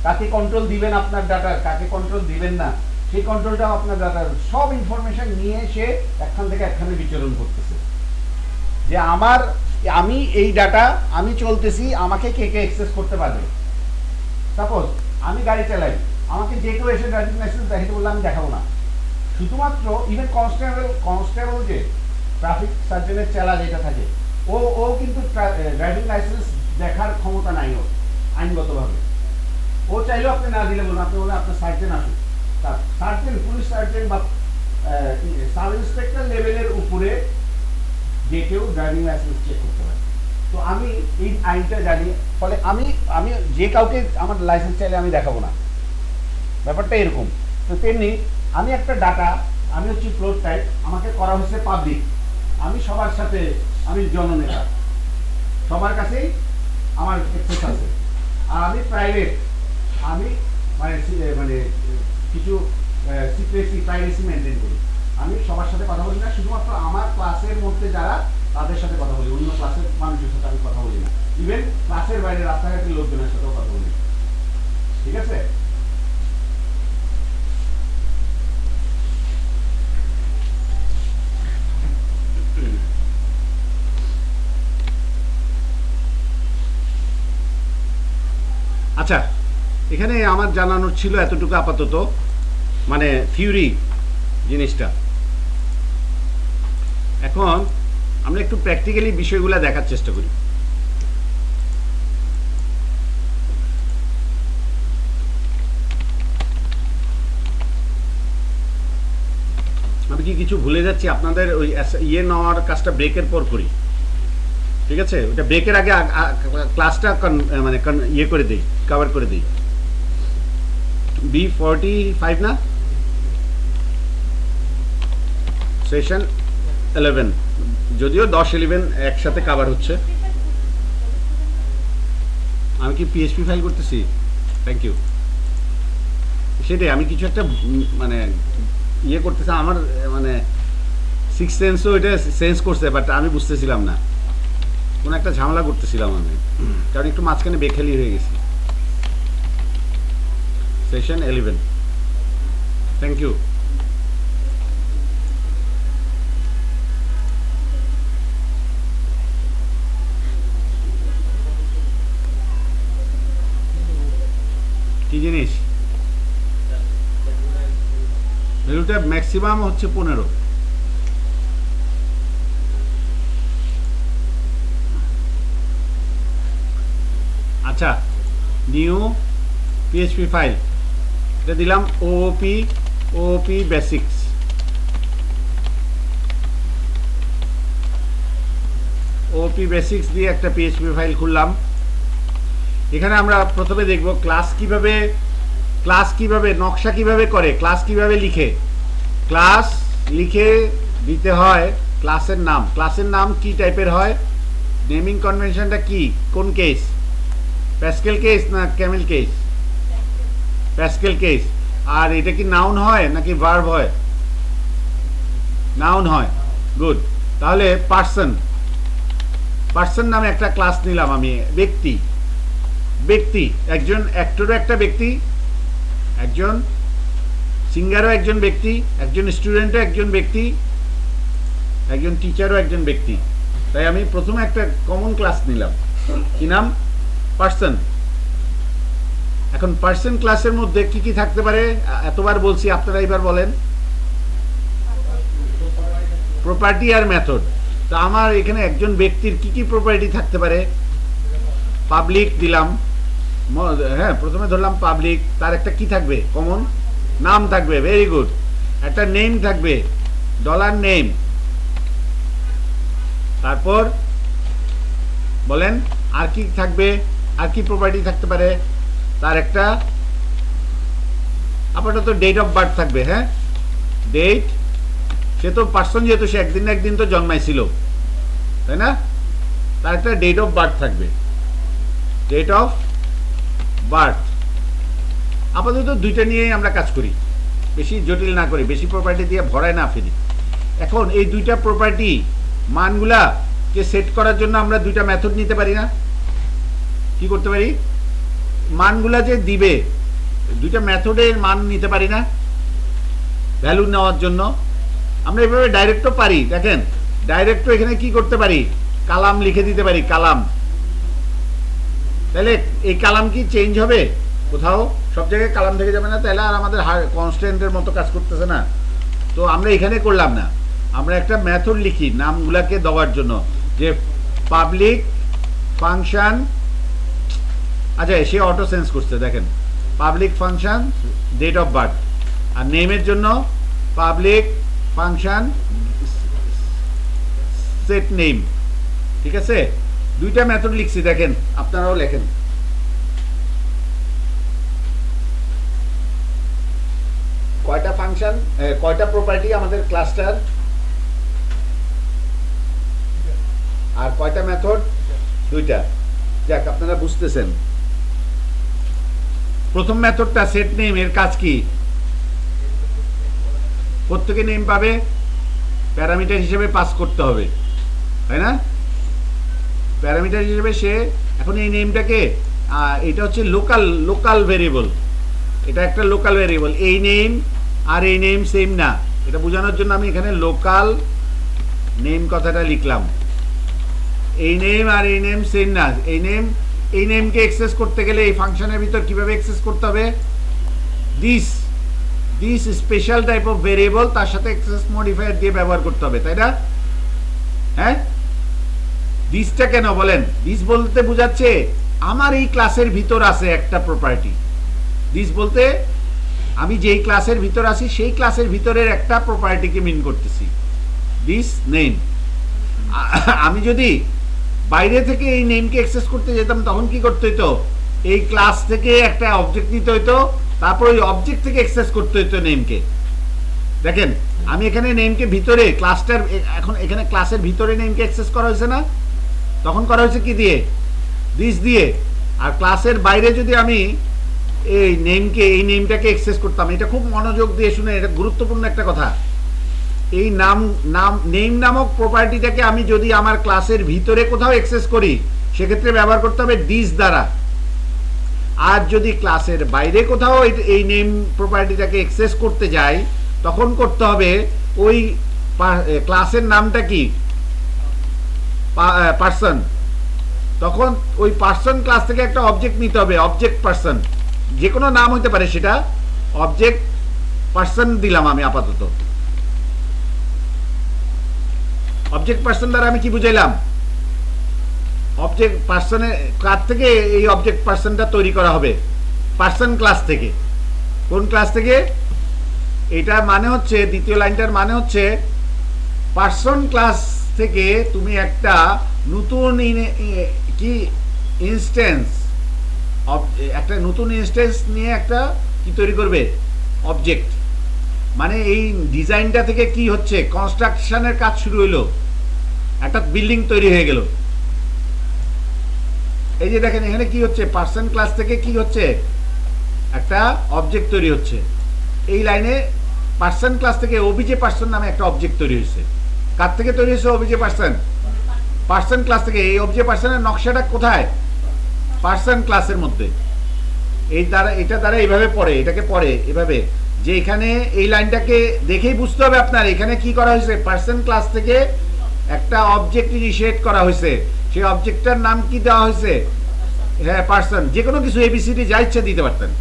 কাকে কন্ট্রোল দিবেন আপনার ডাটার, কাকে কন্ট্রোল দিবেন না, সেই কন্ট্রোলটাও আপনার ডাটার, সব ইনফরমেশন নিয়ে সে একখান থেকে একখানে বিচরণ করতেছে। যে আমার আমি এই ডাটা আমি চলতেছি, আমাকে কে কে অ্যাক্সেস করতে পারবে। সাপোজ আমি গাড়ি চালাই, আমাকে যে কেউ এসে ড্রাইভিং লাইসেন্স দেখাতে বললে আমি দেখাবো না। শুধুমাত্র ইভেন কনস্টেবল যে ট্রাফিক সার্জনের চেলা যেটা থাকে, ও ও কিন্তু ড্রাইভিং লাইসেন্স দেখার ক্ষমতা নাই ওর আইনগতভাবে। ও চাইলেও আপনি না দিলে বলুন, আপনি বলবেন আপনার সার্জেন আসুন, তার সার্জেন, পুলিশ সার্জেন বা সাব ইন্সপেক্টর লেভেলের উপরে যে কেউ ড্রাইভিং লাইসেন্স চেক করতে পারে। তো আমি এই আইনটা জানি, ফলে আমি আমি যে কাউকে আমার লাইসেন্স চাইলে আমি দেখাবো না, ব্যাপারটা এরকম। তো তেমনি আমি একটা ডাটা, আমি হচ্ছি ফ্লোর টাইপ, আমাকে করা হয়েছে পাবলিক, আমি সবার সাথে, আমি জননেতা, সবার কাছেই আমার অ্যাক্সেস আছে। আর আমি প্রাইভেট, আমি মানে মানে কিছু সিক্রেসি প্রাইভেসি মেনটেন করি। আমি সবার সাথে কথা বলি না, শুধুমাত্র আমার ক্লাসের মধ্যে যারা, তাদের সাথে কথা বলি, অন্য ক্লাসের মানুষের সাথে আমি কথা বলি না। ইভেন ক্লাসের বাইরে রাস্তাঘাটের লোকজনের সাথেও কথা বলি। ঠিক আছে? আচ্ছা, এখানে আমার জানানোর ছিল এতটুকু আপাতত, মানে থিওরি জিনিসটা। এখন আমরা একটু প্র্যাকটিক্যালি বিষয়গুলো দেখার চেষ্টা করি। আমি কি কিছু ভুলে যাচ্ছি? আপনাদের ওই ইয়ে নেওয়ার কাজটা ব্রেকের পর করি, ঠিক আছে? ওটা ব্রেকের আগে ক্লাসটা মানে ইয়ে করে দিই, কভার করে দিই। B45 না, সেশন 11, যদিও 10-11 একসাথে কভার হচ্ছে। আমি কি PHP ফাইল করতেছি? Thank you. সেটাই, আমি কিছু একটা মানে ইয়ে করতেছি, আমার মানে সিক্স সেন্সও এটা সেন্স করছে, বাট আমি বুঝতেছিলাম না, কোনো একটা ঝামেলা করতেছিলাম আমি, কারণ একটু মাঝখানে বেখালি হয়ে গেছি। Session 11, thank you. কি জিনিস? ভ্যালুটা ম্যাক্সিমাম হচ্ছে 15। আচ্ছা, নিউ PHP ফাইল, এটা দিলাম OOP বেসিক্স। OOP বেসিক্স দিয়ে একটা PHP ফাইল খুললাম। এখানে আমরা প্রথমে দেখব ক্লাস কিভাবে নকশা কিভাবে করে, ক্লাস কিভাবে লিখে। ক্লাস লিখে দিতে হয় ক্লাসের নাম কি টাইপের হয়, নেমিং কনভেনশনটা কি, কোন কেস, প্যাসকেল কেস না ক্যামেল কেস? Pascal case. আর এটা কি নাউন হয় নাকি ভার্ব হয়? নাউন হয়। গুড। তাহলে পার্সন নামে একটা ক্লাস নিলাম আমি। ব্যক্তি একজন অ্যাক্টরও একটা ব্যক্তি, একজন সিঙ্গারও একজন ব্যক্তি, একজন স্টুডেন্টও একজন ব্যক্তি, একজন টিচারও একজন ব্যক্তি। তাই আমি প্রথমে একটা কমন ক্লাস নিলাম, কি নাম? পার্সন। এখন পার্সন ক্লাসের মধ্যে কি কি থাকতে পারে? এতবার বলছি, আপনারা এবার বলেন। প্রপার্টি আর মেথড। তো আমার এখানে একজন ব্যক্তির কি কি প্রপার্টি থাকতে পারে? পাবলিক দিলাম, হ্যাঁ, প্রথমে ধরলাম পাবলিক, তার একটা কি থাকবে? কমন নাম থাকবে। Very good. একটা নেম থাকবে, $নেম। তারপর বলেন আর কি থাকবে, আর কি প্রপার্টি থাকতে পারে? তার একটা আপাতত ডেট অফ বার্থ থাকবে। হ্যাঁ, ডেট, সে তো পার্সন, যেহেতু সে একদিন না একদিন তো জন্মাইছিল, তাই না? তার একটা ডেট অফ বার্থ থাকবে, ডেট অফ বার্থ। আপাতত দুইটা নিয়েই আমরা কাজ করি, বেশি জটিল না করি, বেশি প্রপার্টি দিয়ে ভরায় না ফেলি। এখন এই দুইটা প্রপার্টি মানগুলাকে সেট করার জন্য আমরা দুইটা মেথড নিতে পারি না? কি করতে পারি? মানগুলা যে দিবে, দুইটা মেথডের মান নিতে পারি না ভ্যালু নেওয়ার জন্য? আমরা এভাবে ডাইরেক্টও পারি। দেখেন, ডাইরেক্টও এখানে কি করতে পারি? কালাম লিখে দিতে পারি, কালাম। তাহলে এই কালাম কি চেঞ্জ হবে কোথাও? সব জায়গায় কালাম থেকে যাবে না, তাহলে আর আমাদের কনস্ট্যান্টের মতো কাজ করতেছে না। তো আমরা এখানে করলাম না, আমরা একটা মেথড লিখি নামগুলাকে দেওয়ার জন্য, যে পাবলিক ফাংশন, আচ্ছা সে অটো সেন্স করছে, দেখেন public function date of birth, আর নেমের জন্য পাবলিক ফাংশন সেট নেম। ঠিক আছে, দুইটা মেথড লিখছি, দেখেন আপনারাও লেখেন। কয়টা ফাংশন, কয়টা প্রপার্টি আমাদের ক্লাসটার, আর কয়টা মেথড? দুইটা। যাক, আপনারা বুঝতেছেন। প্রথম মেথডটা সেট নেম, এর কাজ কি? প্রত্যেকে নেম পাবে, প্যারামিটার হিসেবে পাস করতে হবে, তাই না? প্যারামিটার হিসেবে সে এখন এই নেমটাকে, এটা হচ্ছে লোকাল ভেরিয়েবল, এটা একটা লোকাল ভেরিয়েবল। এই নেম আর এই নেম সেম না, এটা বোঝানোর জন্য আমি এখানে লোকাল নেম কথাটা লিখলাম। এই নেম আর এই নেম সেম না, এই নেমকে অ্যাক্সেস করতে গেলে এই ফাংশনের ভিতর কিভাবে অ্যাক্সেস করতে হবে? This special type of variable, তার সাথে অ্যাক্সেস মডিফায়ার দিয়ে ব্যবহার করতে হবে, তাই না? হ্যাঁ, দিসটা কেন বলেন? দিস বলতে বোঝাচ্ছে আমার এই ক্লাসের ভিতর আছে একটা প্রপার্টি। দিস বলতে আমি যেই ক্লাসের ভিতর আছি সেই ক্লাসের ভিতরের একটা প্রপার্টিকে মিন করতেছি, দিস নেম। আমি যদি বাইরে থেকে এই নেমকে অ্যাক্সেস করতে যেতাম, তখন কি করতে হইতো? এই ক্লাস থেকে একটা অবজেক্ট নিতে হইতো, তারপর ওই অবজেক্ট থেকে অ্যাক্সেস করতে হইতো নেমকে। দেখেন আমি এখানে নেমকে ভিতরে ক্লাসটার, এখন এখানে ক্লাসের ভিতরে নেমকে অ্যাক্সেস করা হয়েছে না? তখন করা হয়েছে কি দিয়ে? দিস দিয়ে। আর ক্লাসের বাইরে যদি আমি এই নেমটাকে অ্যাক্সেস করতাম, এটা খুব মনোযোগ দিয়ে শুনে, এটা গুরুত্বপূর্ণ একটা কথা। এই নেম নামক প্রপার্টিটাকে আমি যদি আমার ক্লাসের ভিতরে কোথাও অ্যাক্সেস করি, সেক্ষেত্রে ব্যবহার করতে হবে দিস দ্বারা। আর যদি ক্লাসের বাইরে কোথাও এই নেম প্রপার্টিটাকে অ্যাক্সেস করতে যাই, তখন করতে হবে ওই ক্লাসের নামটা কি? পার্সন। তখন ওই পার্সন ক্লাস থেকে একটা অবজেক্ট নিতে হবে, অবজেক্ট পার্সন, যে কোনো নাম হতে পারে, সেটা অবজেক্ট পার্সন দিলাম আমি আপাতত। অবজেক্ট পার্সন দ্বারা আমি কি বুঝাইলাম? অবজেক্ট পার্সনের কার থেকে এই অবজেক্ট পার্সনটা তৈরি করা হবে? পার্সন ক্লাস থেকে। কোন ক্লাস থেকে? এটা মানে হচ্ছে, দ্বিতীয় লাইনটার মানে হচ্ছে, পার্সন ক্লাস থেকে তুমি একটা নতুন ইনস্ট্যান্স, একটা নতুন ইনস্ট্যান্স নিয়ে একটা কি তৈরি করবে? অবজেক্ট। মানে এই ডিজাইনটা থেকে কি হচ্ছে? কনস্ট্রাকশনের কাজ শুরু হইলো, একটা বিল্ডিং তৈরি হয়ে গেল। এই যে দেখেন এখানে কি হচ্ছে? পার্সন ক্লাস থেকে কি হচ্ছে? একটা অবজেক্ট তৈরি হচ্ছে। এই লাইনে পার্সন ক্লাস থেকে ওবিজে পার্সন নামে একটা অবজেক্ট তৈরি হয়েছে। কার থেকে তৈরি হয়েছে? OBJ person. পার্সন ক্লাস থেকে। এই অবজে পার্সনের নকশাটা কোথায়? পার্সন ক্লাসের মধ্যে। এটা দ্বারা এইভাবে পড়ে, এটাকে পড়ে এভাবে, যে এখানে এই লাইনটাকে দেখেই বুঝতে হবে আপনার, এখানে কি করা হয়েছে? পার্সন ক্লাস থেকে একটা অবজেক্ট ইনিশিয়েট করা হয়েছে, সেই অবজেক্টটার নাম কি দেওয়া হয়েছে? হ্যাঁ, পার্সন। যে কোনো কিছু এবিসিডি যা ইচ্ছা দিতে পারতেন।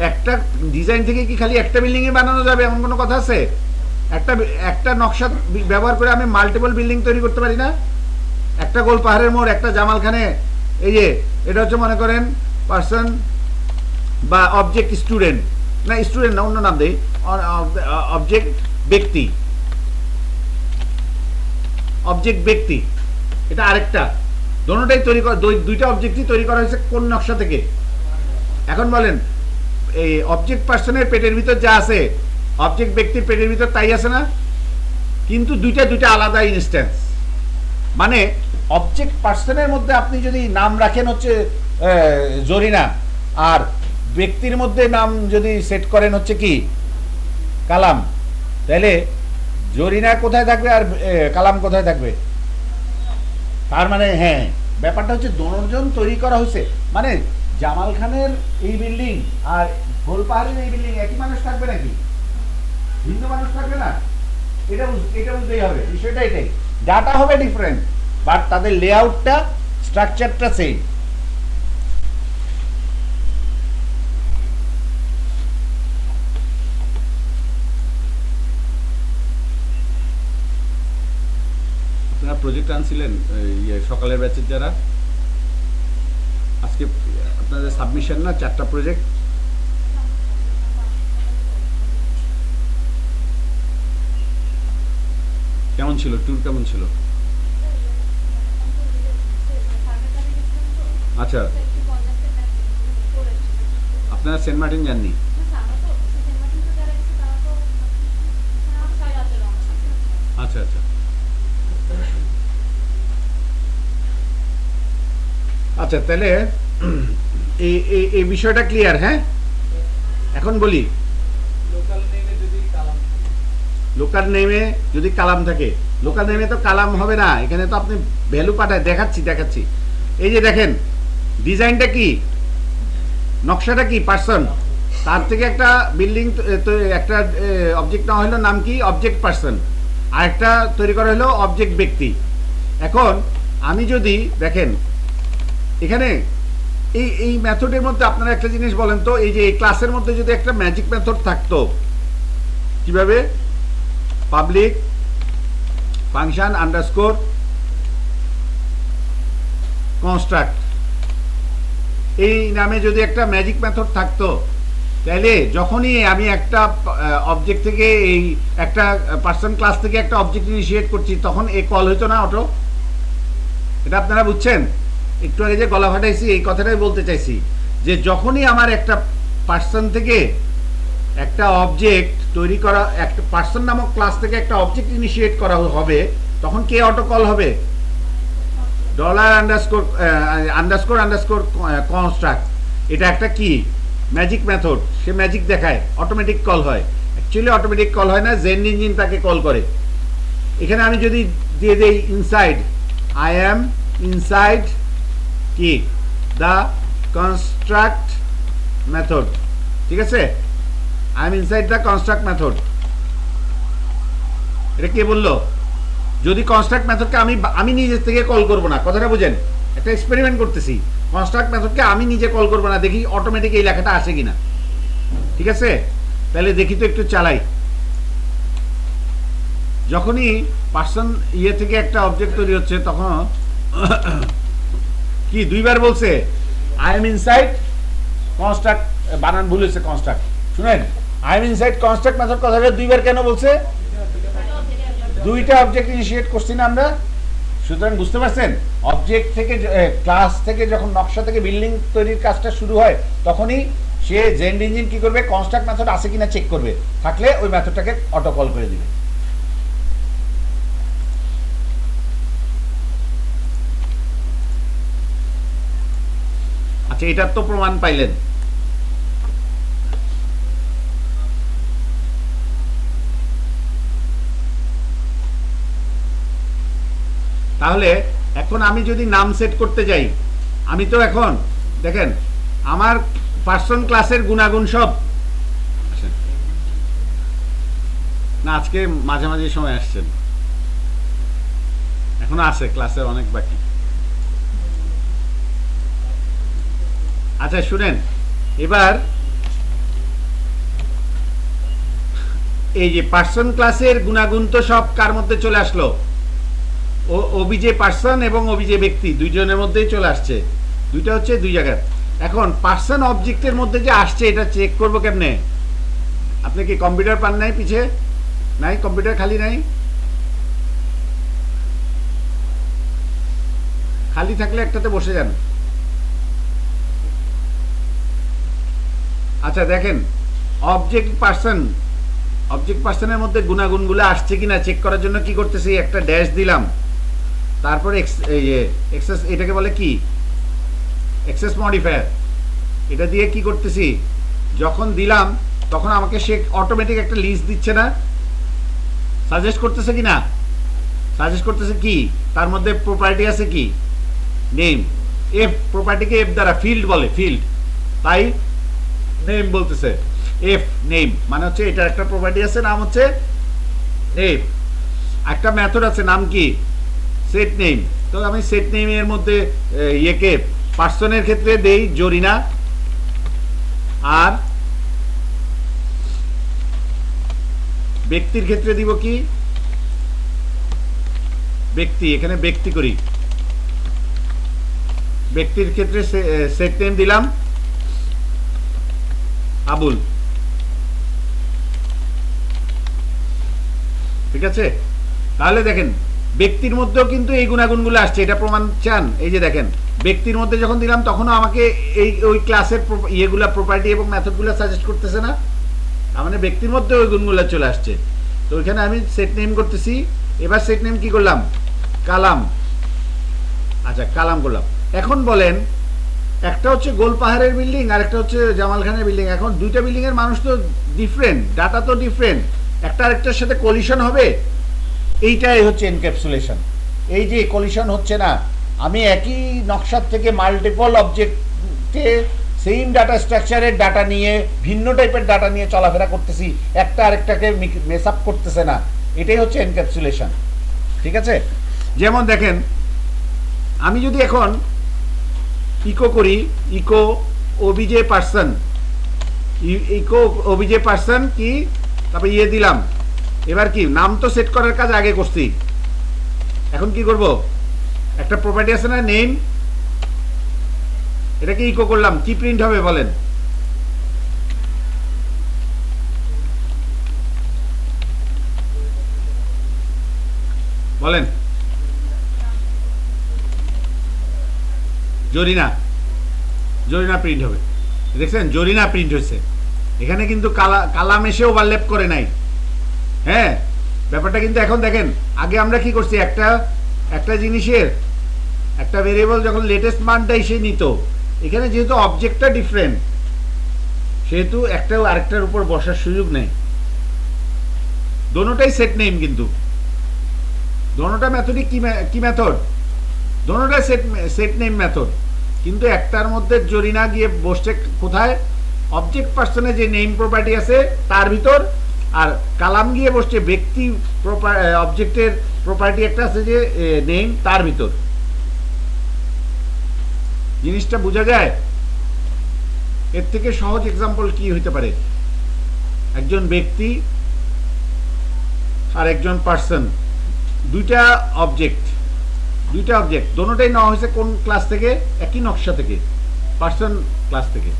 একটা ডিজাইন থেকে কি খালি একটা বিল্ডিং এ বানানো যাবে এমন কোনো কথা আছে? একটা নকশা ব্যবহার করে আমি মাল্টিপল বিল্ডিং তৈরি করতে পারি না? একটা গোল পাহাড়ের মোড়, একটা জামালখানে, এই যে এটা হচ্ছে মনে করেন পার্সন বা অবজেক্ট স্টুডেন্ট, না স্টুডেন্ট না, অন্য নাম দেই, অবজেক্ট ব্যক্তি। অবজেক্ট ব্যক্তি এটা আরেকটা। দোনোটাই তৈরি করা, দুইটা অবজেক্টই তৈরি করা হয়েছে কোন নকশা থেকে? এখন বলেন, এই অবজেক্ট পার্সনের পেটের ভিতর যা আছে, অবজেক্ট ব্যক্তির পেটের ভিতর তাই আছে না? কিন্তু দুইটা আলাদা ইনস্ট্যান্স। মানে অবজেক্ট পার্সনের মধ্যে আপনি যদি নাম রাখেন হচ্ছে জরিনা, আর ব্যক্তির মধ্যে নাম যদি সেট করেন হচ্ছে কি? কালাম, তাহলে জরিনা কোথায় থাকবে আর কালাম কোথায় থাকবে? তার মানে হ্যাঁ, ব্যাপারটা হচ্ছে দোনোজন তৈরি করা হয়েছে। মানে জামাল খানের এই বিল্ডিং আর গোলপাহাড়ের এই বিল্ডিং একই মানুষ থাকবে নাকি? ভিন্ন মানুষ থাকবে না? এটা বুঝতেই হবে, বিষয়টা এটাই। ডাটা হবে ডিফারেন্ট, বাট তাদের লেআউটটা স্ট্রাকচারটা সেম। আপনারা প্রজেক্ট আনছিলেন সকালের ব্যাচের যারা, আজকে আপনাদের সাবমিশন না 4টা প্রজেক্ট। কেমন ছিল ট্যুর, কেমন ছিল? আচ্ছা, আপনারা সেন্ট মার্টিন যাননি? আচ্ছা আচ্ছা আচ্ছা, তাহলে এই বিষয়টা ক্লিয়ার। হ্যাঁ, এখন বলি লোকাল নেমে যদি কালাম লোকাল নেমে যদি কালাম থাকে, লোকাল নেমে তো কালাম হবে না, এখানে তো আপনি ভ্যালু পাঠায়। দেখাচ্ছি এই যে দেখেন ডিজাইনটা কি, নকশাটা কি, পার্সন। তার থেকে একটা বিল্ডিং, একটা অবজেক্ট নেওয়া হলো, নাম কি, অবজেক্ট পার্সন। আর একটা তৈরি করা হলো অবজেক্ট ব্যক্তি। এখন আমি যদি দেখেন এখানে এই মেথডের মধ্যে আপনারা একটা জিনিস বলেন তো, এই যে এই ক্লাসের মধ্যে যদি একটা ম্যাজিক মেথড থাকতো, কিভাবে, পাবলিক ফাংশন আন্ডারস্কোর কনস্ট্রাক্ট, এই নামে যদি একটা ম্যাজিক মেথড থাকতো, তাহলে যখনই আমি একটা অবজেক্ট থেকে এই একটা পার্সন ক্লাস থেকে একটা অবজেক্ট ইনিশিয়েট করছি, তখন এ কল হইতো না অটো। এটা আপনারা বুঝছেন? একটু আগে যে গলা ফাটাইছি এই কথাটাই বলতে চাইছি, যে যখনই আমার একটা পার্সন থেকে একটা অবজেক্ট তৈরি করা, একটা পার্সন নামক ক্লাস থেকে একটা অবজেক্ট ইনিশিয়েট করা হবে, তখন কে অটো কল হবে? Dollar underscore underscore construct. এটা একটা কি, ম্যাজিক মেথড। সে ম্যাজিক দেখায়, অটোমেটিক কল হয়। অ্যাকচুয়ালি অটোমেটিক কল হয় না, জেন ইঞ্জিন তাকে কল করে। এখানে আমি যদি দিয়ে দেই ইনসাইড, আই অ্যাম ইনসাইড কি, দ্য কনস্ট্রাক্ট মেথড, ঠিক আছে, I am inside the construct method. এটা কে বললো? যদি কনস্ট্রাক্ট মেথডকে আমি নিজের থেকে কল করব না, কথাটা বুঝেন, একটা এক্সপেরিমেন্ট করতেছি। কনস্ট্রাক্ট মেথডকে আমি নিজে কল করব না, দেখি অটোমেটিক এই লেখাটা আসে কিনা। ঠিক আছে, তাহলে দেখি তো, একটু চালাই। যখনই পার্সন ইয়ে থেকে একটা অবজেক্ট তৈরি হচ্ছে, তখন কি দুইবার বলছে আই এম ইনসাইড কনস্ট্রাক্ট, বানান ভুল হয়েছে, কনস্ট্রাক্ট। শুনেন, I am inside construct method কথাটা দুইবার কেন বলছে? দুইটা অবজেক্ট ইনিশিয়েট করছি না আমরা। সুতরাং বুঝতে পারছেন, অবজেক্ট থেকে ক্লাস থেকে যখন নকশা থেকে বিল্ডিং তৈরির কাজটা শুরু হয়, তখনই সে জেন্ড ইঞ্জিন কি করবে, কনস্ট্রাক্ট মেথড আছে কিনা চেক করবে, থাকলে ওই মেথডটাকে অটো কল করে দিবে। আচ্ছা, এটার তো প্রমাণ পাইলেন। তাহলে এখন আমি যদি নাম সেট করতে যাই, আমি তো এখন দেখেন আমার পার্সন ক্লাসের গুণাগুণ সব না, আজকে মাঝামাঝি সময় আসছেন, এখনো আছে ক্লাসের অনেক বাকি। আচ্ছা শুনেন, এবার এই যে পার্সন ক্লাসের গুণাগুণ তো সব কার মধ্যে চলে আসলো? অভিজে পার্সন এবং অভিজে ব্যক্তি দুইজনের মধ্যেই চলে আসছে। দুইটা হচ্ছে দুই জায়গায়। এখন পার্সন অবজেক্টের মধ্যে যে আসছে, এটা চেক করবো কেমনে? আপনি কি কম্পিউটার পান নাই? পিছে নাই কম্পিউটার, খালি নাই? খালি থাকলে একটাতে বসে যান। আচ্ছা দেখেন, অবজেক্ট পার্সনের মধ্যে গুণাগুণগুলো আসছে কিনা চেক করার জন্য কি করতেছি, একটা ড্যাশ দিলাম, তারপরে এক্সেস, এটাকে বলে কি, এক্সেস মডিফায়ার। এটা দিয়ে কি করতেছি, যখন দিলাম তখন আমাকে সে অটোমেটিক একটা লিস্ট দিচ্ছে না, সাজেস্ট করতেছে কি না, সাজেস্ট করতেছে কি, তার মধ্যে প্রপার্টি আছে কি, নেম। এফ প্রপার্টিকে এফ দ্বারা ফিল্ড বলে, ফিল্ড, তাই নেম বলতেছে। এফ নেম মানে হচ্ছে এটার একটা প্রপার্টি আছে, নাম হচ্ছে নেম। একটা মেথড আছে, নাম কি, সেট নেম। তো আমি সেট নেমের মধ্যে ইয়েকে পার্সনের ক্ষেত্রে দেই জরিনা, আর ব্যক্তির ক্ষেত্রে দিব কি ব্যক্তি, এখানে ব্যক্তি করি, ব্যক্তির ক্ষেত্রে সেট নেম দিলাম আবুল। ঠিক আছে, তাহলে দেখেন ব্যক্তির মধ্যেও কিন্তু এই গুণাগুণগুলো আসছে, এটা প্রমাণ চান? এই যে দেখেন ব্যক্তির মধ্যে যখন দিলাম তখনও আমাকে এই ওই ক্লাসের ইয়েগুলা প্রপার্টি এবং মেথডগুলো সাজেস্ট করতেছে না, তার মানে ব্যক্তির মধ্যে ওই গুণগুলো চলে আসছে। তো ওইখানে আমি সেট নেম করতেছি। এবার সেট নেম কি করলাম? কালাম। আচ্ছা, কালাম করলাম। এখন বলেন, একটা হচ্ছে গোল পাহাড়ের বিল্ডিং আর একটা হচ্ছে জামাল খানের বিল্ডিং। এখন দুইটা বিল্ডিং এর মানুষ তো ডিফারেন্ট, ডাটা তো ডিফারেন্ট, একটা আরেকটার সাথে কলিশন হবে। এইটাই হচ্ছে এনক্যাপসুলেশন। এই যে কলিশন হচ্ছে না, আমি একই নকশার থেকে মাল্টিপল অবজেক্টে সেম ডাটা স্ট্রাকচারের ডাটা নিয়ে ভিন্ন টাইপের ডাটা নিয়ে চলাফেরা করতেছি, একটা আরেকটাকে মেস আপ করতেছে না, এটাই হচ্ছে এনক্যাপসুলেশন। ঠিক আছে, যেমন দেখেন আমি যদি এখন ইকো করি, echo OBJ person, echo OBJ person কি, তারপর ইয়ে দিলাম। এবার কি নাম তো সেট করার কাজ আগে করছি, এখন কি করব? একটা প্রপার্টি আছে না নেম, এটাকে ইকো করলাম, কি প্রিন্ট হবে বলেন? বলেন। জরিনা, জরিনা প্রিন্ট হবে। দেখছেন জরিনা প্রিন্ট হয়েছে। এখানে কিন্তু কালাম এসে ওভারল্যাপ করে নাই। হ্যাঁ, ব্যাপারটা কিন্তু এখন দেখেন, আগে আমরা কি করছি, একটা জিনিসের একটা ভেরিয়েবল যখন লেটেস্ট মানটা এসে নিত, এখানে যেহেতু অবজেক্টটা ডিফারেন্ট সেহেতু একটা আরেকটার উপর বসার সুযোগ নেই। দোনোটাই সেট নেম, কিন্তু দোনোটা মেথডই কি মেথড? দোনোটাই সেট নেম মেথড, কিন্তু একটার মধ্যে জরিনা গিয়ে বসছে কোথায়? অবজেক্ট পার্সনে যে নেম প্রপার্টি আছে তার ভিতর, আর কালাম গিয়ে বসছে ব্যক্তি অবজেক্টের প্রপার্টি একটা আছে যে নেম, তার ভিতর। জিনিসটা বোঝা যায়? এর থেকে সহজ এক্সাম্পল কি হইতে পারে? একজন ব্যক্তি আর একজন পার্সন, দুইটা অবজেক্ট, দোনোটাই নেওয়া হয়েছে কোন ক্লাস থেকে? একই নকশা থেকে, পার্সন ক্লাস থেকে।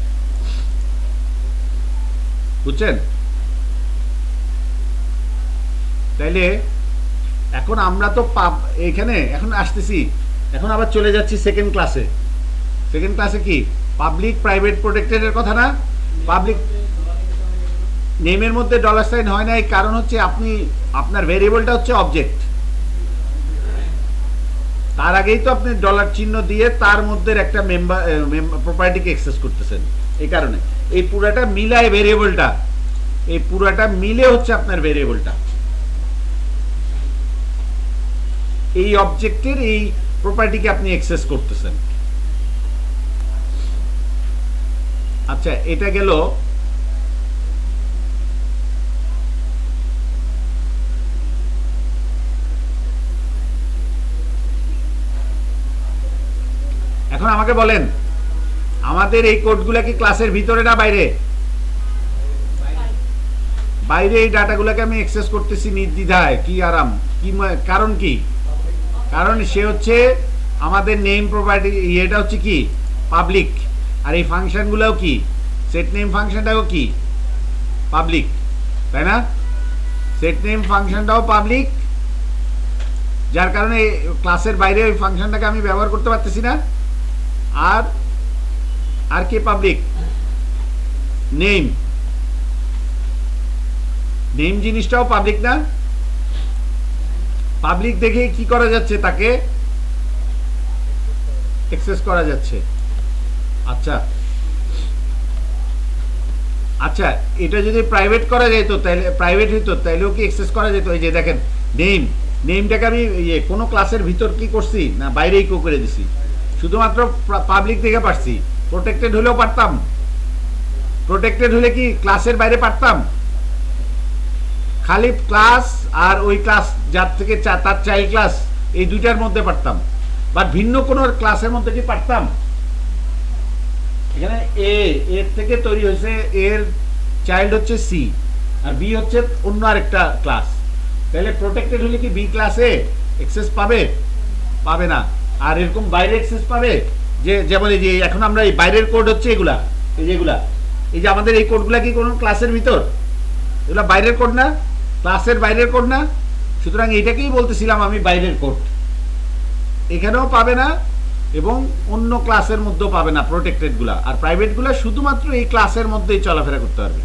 বুঝছেন? তাইলে এখন আমরা তো এখানে এখন আসতেছি, এখন আবার চলে যাচ্ছি সেকেন্ড ক্লাসে। সেকেন্ড ক্লাসে কি পাবলিক প্রাইভেট প্রোটেক্টেড এর কথা না? পাবলিক নেমের মধ্যে ডলার সাইন হয় না, এই কারণ হচ্ছে আপনি আপনার ভেরিয়েবলটা হচ্ছে অবজেক্ট, তার আগেই তো আপনি ডলার চিহ্ন দিয়ে তার মধ্যে একটা মেম্বার প্রপার্টিকে অ্যাক্সেস করতেছেন। এই কারণে এই পুরাটা মিলায় ভেরিয়েবলটা, এই পুরাটা মিলে হচ্ছে আপনার ভেরিয়েবলটা। এই অবজেক্টের এই প্রপার্টিকে আপনি অ্যাক্সেস করতেছেন। আচ্ছা, এটা গেল এখন আমাকে বলেন, আমাদের এই কোডগুলা কি ক্লাসের ভিতরে না বাইরে? বাইরে এই ডাটাগুলোকে আমি অ্যাক্সেস করতেছি নির্দ্বিধায়, কি আরাম, কি কারণ কি? কারণ সে হচ্ছে আমাদের নেম প্রপার্টি, এটা হচ্ছে কি পাবলিক, আর এই ফাংশনগুলোও কি সেট নেম ফাংশনটাও কি পাবলিক, তাই না? সেট নেম ফাংশনটাও পাবলিক, যার কারণে ক্লাসের বাইরে ওই ফাংশনটাকে আমি ব্যবহার করতে পারতেছি না। আর কে পাবলিক? নেম, নেম জিনিসটাও পাবলিক না? পাবলিক দেখে কি করা যাচ্ছে? তাকে অ্যাক্সেস করা যাচ্ছে। আচ্ছা আচ্ছা, এটা যদি প্রাইভেট করা যেত, তাহলে প্রাইভেট হইতো, তাইলেও কি অ্যাক্সেস করা যেত? এই যে দেখেন নেমটাকে আমি কোনো ক্লাসের ভিতর কি করছি না বাইরেই করে দিছি, শুধুমাত্র পাবলিক দেখে পারছি। প্রোটেক্টেড হলেও পারতাম, প্রোটেক্টেড হলে কি ক্লাসের বাইরে পারতাম? খালি ক্লাস আর ওই ক্লাস যার থেকে তার চাইল্ড ক্লাস, এই দুইটার মধ্যে পারতাম। বাট ভিন্ন কোনো ক্লাসের মধ্যে কি পারতাম? এখানে এর থেকে তৈরি হয়েছে, এর চাইল্ড হচ্ছে সি, আর বি হচ্ছে অন্য আরেকটা ক্লাস। তাহলে প্রোটেক্টেড হলে কি বি ক্লাসে অ্যাক্সেস পাবে? পাবে না। আর এরকম বাইরে অ্যাক্সেস পাবে, যে যেমন এই যে এখন আমরা এই বাইরের কোড হচ্ছে এগুলা, এই যে এগুলা, এই যে আমাদের এই কোডগুলা কি কোনো ক্লাসের ভিতর? এগুলা বাইরের কোড না, ক্লাসের বাইরের কোড না। সুতরাং এইটাকেই বলতেছিলাম আমি বাইরের কোড। এখানেও পাবে না এবং অন্য ক্লাসের মধ্যেও পাবে না প্রোটেক্টেডগুলা। আর প্রাইভেটগুলা শুধুমাত্র এই ক্লাসের মধ্যেই চলাফেরা করতে পারবে।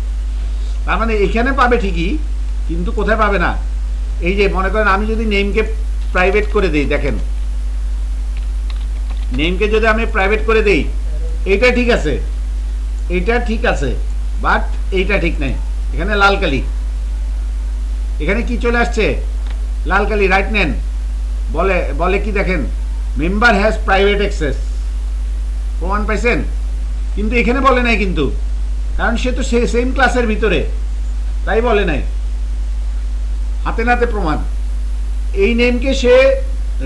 তার মানে এখানে পাবে ঠিকই, কিন্তু কোথায় পাবে না? এই যে মনে করেন আমি যদি নেমকে প্রাইভেট করে দিই, দেখেন নেমকে যদি আমি প্রাইভেট করে দিই, এইটা ঠিক আছে, এইটা ঠিক আছে, বাট এইটা ঠিক নেই। এখানে লাল কালি, এখানে কি চলে আসছে? লাল কালি, রাইট নেন, বলে বলে কি দেখেন, মেম্বার হ্যাজ প্রাইভেট অ্যাক্সেস। প্রমাণ পাইছেন? কিন্তু এখানে বলে নাই, কিন্তু কারণ সে তো সেম ক্লাসের ভিতরে, তাই বলে নাই। হাতে নাতে প্রমাণ। এই নেমকে সে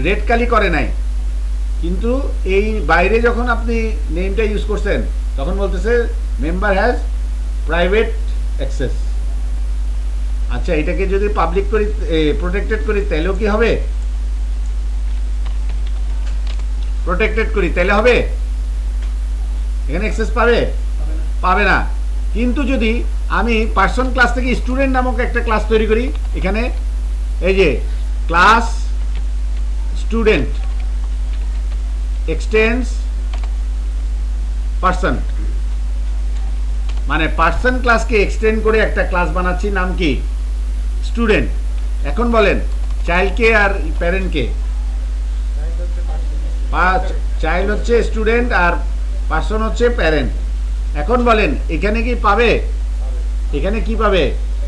রেড কালি করে নাই, কিন্তু এই বাইরে যখন আপনি নেমটা ইউজ করছেন তখন বলতেছে মেম্বার হ্যাজ প্রাইভেট অ্যাক্সেস। আচ্ছা, এটাকে যদি পাবলিক করি, প্রোটেক্টেড করি, তাহলেও কি হবে? প্রোটেক্টেড করি তাহলে হবে? এখানে অ্যাক্সেস পাবে? পাবে না। কিন্তু যদি আমি পার্সন ক্লাস থেকে স্টুডেন্ট নামক একটা ক্লাস তৈরি করি, এখানে এই যে ক্লাস স্টুডেন্ট এক্সটেন্স পার্সন, মানে পার্সন ক্লাসকে এক্সটেন্ড করে একটা ক্লাস বানাচ্ছি, নাম কি? স্টুডেন্ট। এখন বলেন চাইল্ডকে আর প্যারেন্টকে? চাইল্ড হচ্ছে স্টুডেন্ট আর পার্সন হচ্ছে প্যারেন্ট। এখন বলেন এখানে কি পাবে? এখানে কি পাবে?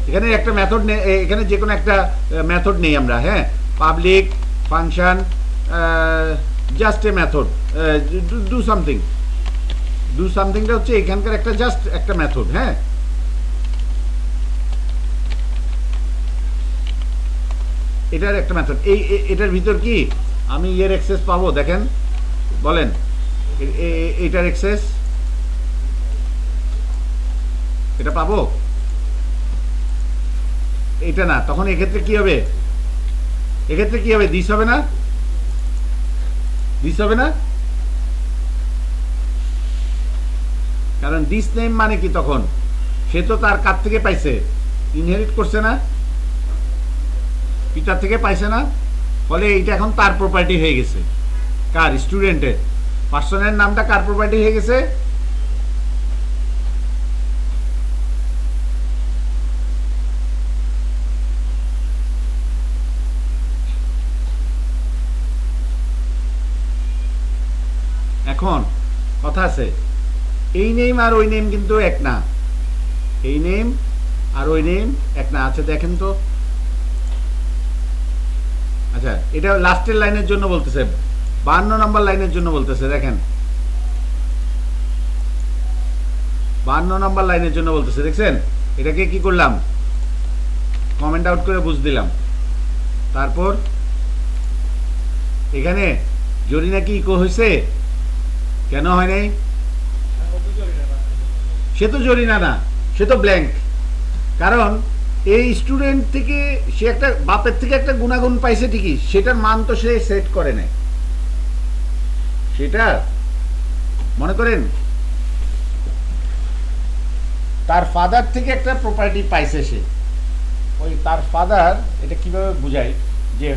এখানে একটা মেথড নেই, এখানে যে কোনো একটা মেথড নেই আমরা, হ্যাঁ, public function, just a method, do something, do সামথিংটা হচ্ছে এখানকার একটা জাস্ট একটা মেথড, হ্যাঁ। এটার একটা মেথড, এটার ভিতর কি আমি এর অ্যাক্সেস পাবো? দেখেন, বলেন এটার অ্যাক্সেস এটা পাবো? এটা না। তখন এক্ষেত্রে কি হবে? এক্ষেত্রে কি হবে? দিস হবে না? দিস হবে না, কারণ দিস নেম মানে কি? তখন সে তো তার কার থেকে পাইছে? ইনহেরিট করছে না, পিতার থেকে পাইছে না? ফলে এইটা এখন তার প্রপার্টি হয়ে গেছে। কার? স্টুডেন্টের। পার্সনের নামটা কার প্রপার্টি হয়ে গেছে? এখন কথা আছে, এই নেম আর ওই নেম কিন্তু এক না। এই নেম আর ওই নেম এক না। আচ্ছা দেখেন তো, আচ্ছা এটা লাস্টের লাইনের জন্য বলতেছে, 52 নম্বর লাইনের জন্য বলতেছে, দেখেন 52 নম্বর লাইনের জন্য বলতেছে, দেখছেন? এটাকে কি করলাম? কমেন্ট আউট করে বুঝ দিলাম। তারপর এখানে জরিনা কি ইকো হয়েছে? কেন হয় নাই? সে তো জরিনা না, সে তো ব্ল্যাঙ্ক। কারণ এই স্টুডেন্ট থেকে সে একটা বাপের থেকে একটা গুণাগুণ পাইছে ঠিকই, সেটার মান তো সে সেট করে নেয়। সেটা মনে করেন তার ফাদার থেকে একটা প্রপার্টি পাইছে সে। ওই তার ফাদার, এটা কিভাবে বুঝাই, যে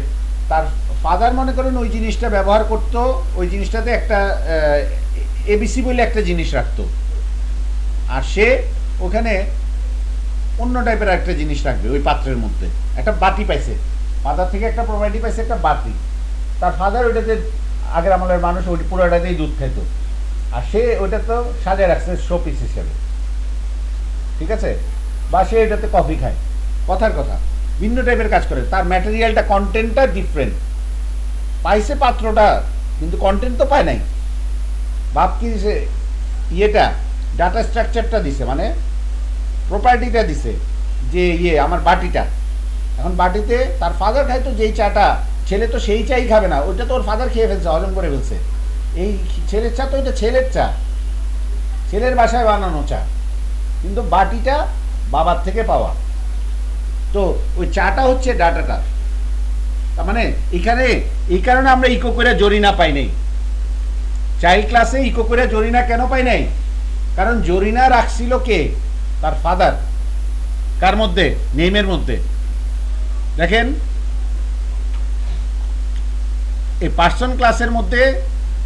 তার ফাদার মনে করেন ওই জিনিসটা ব্যবহার করতো, ওই জিনিসটাতে একটা এবিসি বলে একটা জিনিস রাখতো, আর সে ওখানে অন্য টাইপের একটা জিনিস রাখবে ওই পাত্রের মধ্যে। একটা বাটি পাইছে, ফাদার থেকে একটা প্রপার্টি পাইছে, একটা বাটি। তার ফাদার ওইটাতে, আগের আমলের মানুষ ওই পুরোটাতেই দুধ খাইত, আর সে ওইটা তো সাজায় রাখছে শো পিস হিসেবে, ঠিক আছে? বা সে এটাতে কফি খায়। কথার কথা, ভিন্ন টাইপের কাজ করে। তার ম্যাটেরিয়ালটা, কন্টেন্টটা ডিফারেন্ট। পাইছে পাত্রটা, কিন্তু কন্টেন্ট তো পায় নাই। ভাব কি দিছে? ইয়েটা ডাটা স্ট্রাকচারটা দিছে, মানে প্রপার্টিটা দিছে, যে আমার বাটিটা। এখন বাটিতে তার ফাদার খাইতো যেই চাটা ছেলে তো সেই চাই খাবে না, ওইটা তো ওর ফাদার খেয়ে ফেলছে, হজম করে ফেলছে। এই ছেলের চা তো ওইটা ছেলের চা, ছেলের বাসায় বানানো চা, কিন্তু বাটিটা বাবার থেকে পাওয়া। তো ওই চাটা হচ্ছে ডাটাটা। তার মানে এখানে এই কারণে আমরা ইকো করে জরিনা পাই নাই। চাইল্ড ক্লাসে ইকো করে জরিনা কেন পাই নাই? কারণ জরিনা রাখছিল কে? তার ফাদার। কার মধ্যে? নেমের মধ্যে। দেখেন এই পার্সন ক্লাসের মধ্যে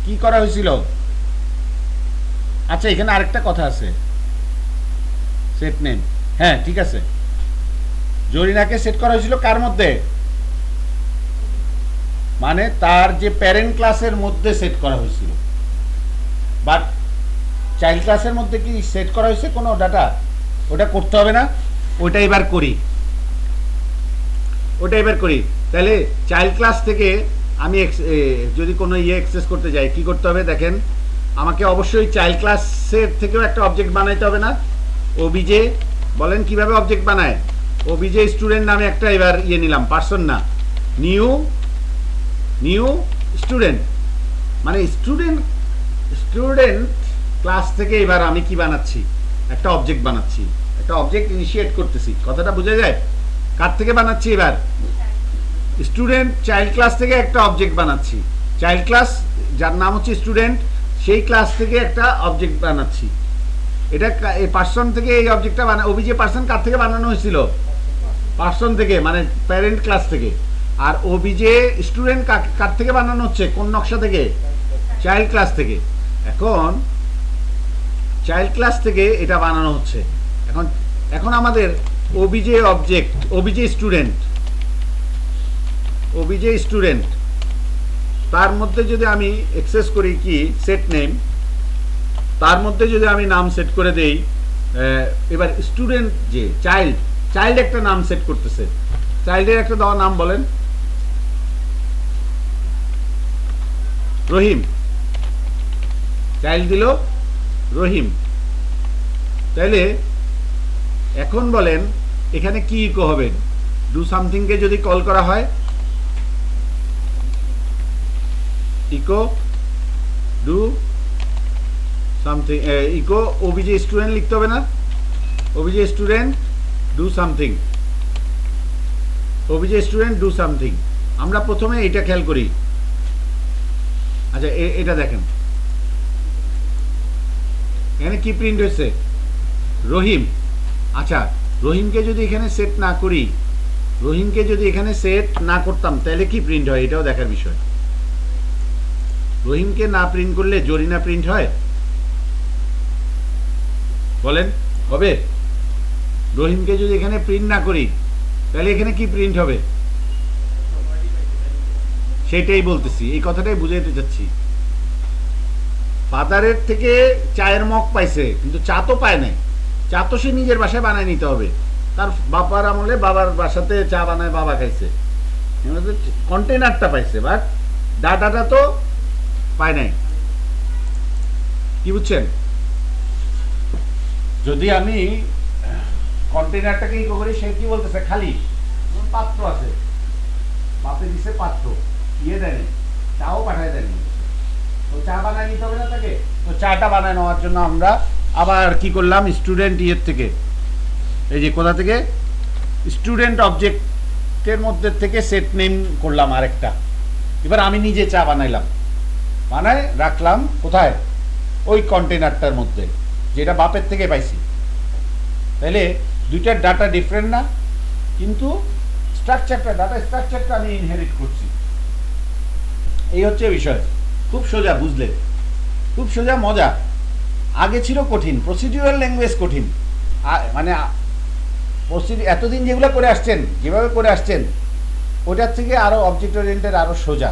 কি করা হয়েছিল? আচ্ছা এখানে আরেকটা কথা আছে, সেট নেম। হ্যাঁ ঠিক আছে, জরিনাকে সেট করা হয়েছিল কার মধ্যে? মানে তার যে প্যারেন্ট ক্লাসের মধ্যে সেট করা হয়েছিল। বাট চাইল্ড ক্লাসের মধ্যে কি সেট করা হয়েছে কোনো ডাটা? ওটা করতে হবে না, ওটা এবার করি, ওটা এবার করি। তাহলে চাইল্ড ক্লাস থেকে আমি যদি কোনো অ্যাক্সেস করতে যাই কি করতে হবে? দেখেন আমাকে অবশ্যই চাইল্ড ক্লাসের থেকেও একটা অবজেক্ট বানাইতে হবে না? ওবিজে, বলেন কিভাবে অবজেক্ট বানায়? ওবিজে স্টুডেন্ট নামে একটা এবার নিলাম, পার্সন না, নিউ স্টুডেন্ট। মানে স্টুডেন্ট ক্লাস থেকে এবার আমি কি বানাচ্ছি? একটা অবজেক্ট বানাচ্ছি, একটা অবজেক্ট ইনিশিয়েট করতেছি। কথাটা বোঝা যায়? কার থেকে বানাচ্ছি এবার? স্টুডেন্ট চাইল্ড ক্লাস থেকে একটা অবজেক্ট বানাচ্ছি। চাইল্ড ক্লাস যার নাম হচ্ছে স্টুডেন্ট, সেই ক্লাস থেকে একটা অবজেক্ট বানাচ্ছি। এটা এই পার্সন থেকে এই অবজেক্টটা ওবিজে পার্সন কার থেকে বানানো হয়েছিল? পার্সন থেকে, মানে প্যারেন্ট ক্লাস থেকে। আর ওবিজে স্টুডেন্ট কার থেকে বানানো হচ্ছে? কোন নকশা থেকে? চাইল্ড ক্লাস থেকে। এখন চাইল্ড ক্লাস থেকে এটা বানানো হচ্ছে। এখন আমাদের ওবিজে অবজেক্ট, ওবিজে স্টুডেন্ট, তার মধ্যে যদি আমি অ্যাক্সেস করি কি সেট নেম, তার মধ্যে যদি আমি নাম সেট করে দেই, এবার স্টুডেন্ট যে চাইল্ড একটা নাম সেট করতেছে। চাইল্ডের একটা দেওয়া নাম বলেন। রহিম। চাইল্ড দিল রহিম। তাইলে এখন বলেন এখানে কি ইকো হবে? ডু সামথিংকে যদি কল করা হয়, echo do something, echo OBJ student লিখতে হবে না? OBJ student do something, OBJ student do something. আমরা প্রথমে এটা খেয়াল করি। আচ্ছা এটা দেখেন, এখানে কি প্রিন্ট হয়েছে? রহিম। আচ্ছা রহিমকে যদি এখানে সেট না করি, রহিমকে যদি এখানে সেট না করতাম তাহলে কি প্রিন্ট হয়? এটাও দেখার বিষয়। রহিমকে না প্রিন্ট করলে জরিনা প্রিন্ট হয়? বলেন হবে? রহিমকে যদি এখানে প্রিন্ট না করি তাহলে এখানে কি প্রিন্ট হবে? সেটাই বলতেছি, এই কথাটাই বুঝাইতে চাচ্ছি। ফাদারের থেকে চায়ের মগ পাইছে, কিন্তু চা তো পায় নাই। চা তো সে নিজের বাসায় বানায় নিতে হবে। তার বাবার আমলে বাবার বাসাতে চা বানায় বাবা খাইছে, কন্টেনারটা পাইছে, বাট ডাটাটা তো পায় নাই। কি বুঝছেন? যদি আমি কন্টেনারটাকে ইকো করি, সে কি বলতেছে? খালি পাত্র আছে, বাপে দিছে পাত্র, দেয়নি, চাও পাঠায় দেয়নি, তো চা বানায় নিতে হবে না তাকে? তো চাটা বানায় নেওয়ার জন্য আমরা আবার কি করলাম? স্টুডেন্ট থেকে, এই যে কোথা থেকে? স্টুডেন্ট অবজেক্টের মধ্যে থেকে সেট নেম করলাম আরেকটা। এবার আমি নিজে চা বানাইলাম, বানায় রাখলাম কোথায়? ওই কন্টেনারটার মধ্যে, যেটা বাপের থেকে পাইছি। তাহলে দুইটার ডাটা ডিফারেন্ট না? কিন্তু ডাটা স্ট্রাকচারটা আমি ইনহেরিট করছি। এই হচ্ছে বিষয়। খুব সোজা, বুঝলে? খুব সোজা, মজা। আগে ছিল কঠিন, প্রসিডিউরাল ল্যাঙ্গুয়েজ কঠিন। মানে এতদিন যেগুলো করে আসছেন, যেভাবে করে আসছেন, ওটার থেকে আরও অবজেক্ট ওরিয়েন্টেড, আরও সোজা,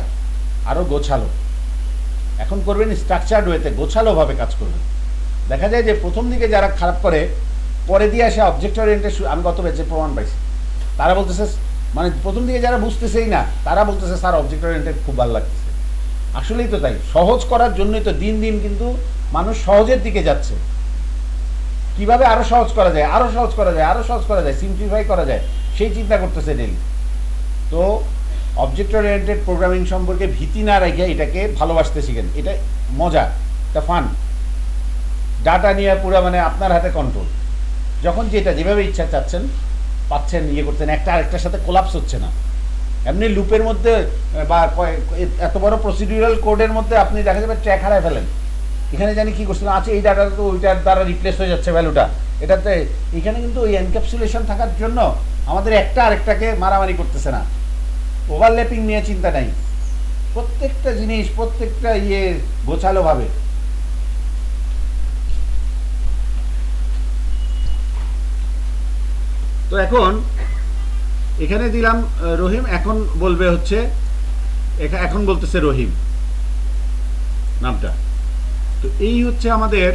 আরও গোছালো। এখন করবেন স্ট্রাকচার্ড ওয়েতে, গোছালোভাবে কাজ করবেন। দেখা যায় যে প্রথম দিকে যারা খারাপ করে, পরে দিয়ে আসে অবজেক্ট ওরিয়েন্টেড। আমি গত ব্যাচে প্রমাণ পাইছি, তারা বলতেছে, মানে প্রথম দিকে যারা বুঝতেছেই না তারা বলতেছে স্যার অবজেক্ট ওরিয়েন্টেড খুব ভালো লাগতেছে। আসলেই তো তাই, সহজ করার জন্যই তো দিন দিন কিন্তু মানুষ সহজের দিকে যাচ্ছে। কিভাবে আরো সহজ করা যায়, আরো সহজ করা যায়, আরো সহজ করা যায়, সিম্পলিফাই করা যায়, সেই চিন্তা করতেছে ডেলি। তো অবজেক্ট ওরিয়েন্টেড প্রোগ্রামিং সম্পর্কে ভীতি না রেখে এটাকে ভালোবাসতে শিখেন। এটা মজা, এটা ফান। ডাটা নিয়ে পুরো মানে আপনার হাতে কন্ট্রোল। যখন যেটা যেভাবে ইচ্ছা চাচ্ছেন পাচ্ছেন, ইয়ে করতেন, একটা আরেকটার সাথে কোলাপস হচ্ছে না। এমনি লুপের মধ্যে বা এত বড় প্রসিডিউরাল কোডের মধ্যে আপনি দেখা যাবে ট্র্যাক হারায় ফেলেন। এখানে জানি কী করছিলাম, আছে এই ডাটা তো ওইটার দ্বারা রিপ্লেস হয়ে যাচ্ছে ভ্যালুটা, এটাতে এখানে কিন্তু ওই এনক্যাপসুলেশন থাকার জন্য আমাদের একটা আরেকটাকে মারামারি করতেছে না, ওভারল্যাপিং নিয়ে চিন্তা নাই, প্রত্যেকটা জিনিস প্রত্যেকটা ইয়ে গোছালোভাবে। তো এখন এখানে দিলাম রহিম, এখন বলবে হচ্ছে এখন বলতেছে রহিম নামটা। তো এই হচ্ছে আমাদের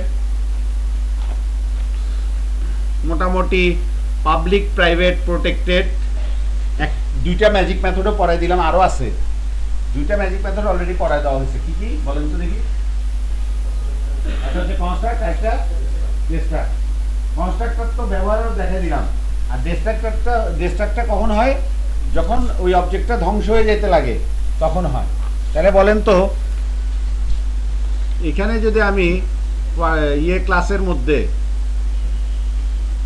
মোটামুটি পাবলিক প্রাইভেট প্রোটেক্টেড দুইটা ম্যাজিক মেথডও পড়াই দিলাম, আরও আছে দুইটা ম্যাজিক মেথড অলরেডি পড়াই দেওয়া হয়েছে। কি কি বলেন তো দেখি? একটা হচ্ছে কনস্ট্রাক্ট, একটা ডিস্ট্রাক্ট। কনস্ট্রাক্টর তো ব্যবহারও দেখে দিলাম, আর ডিস্ট্রাক্টটা কখন হয়? যখন ওই অবজেক্টটা ধ্বংস হয়ে যেতে লাগে তখন হয়। তাহলে বলেন তো এখানে যদি আমি ইয়ে ক্লাসের মধ্যে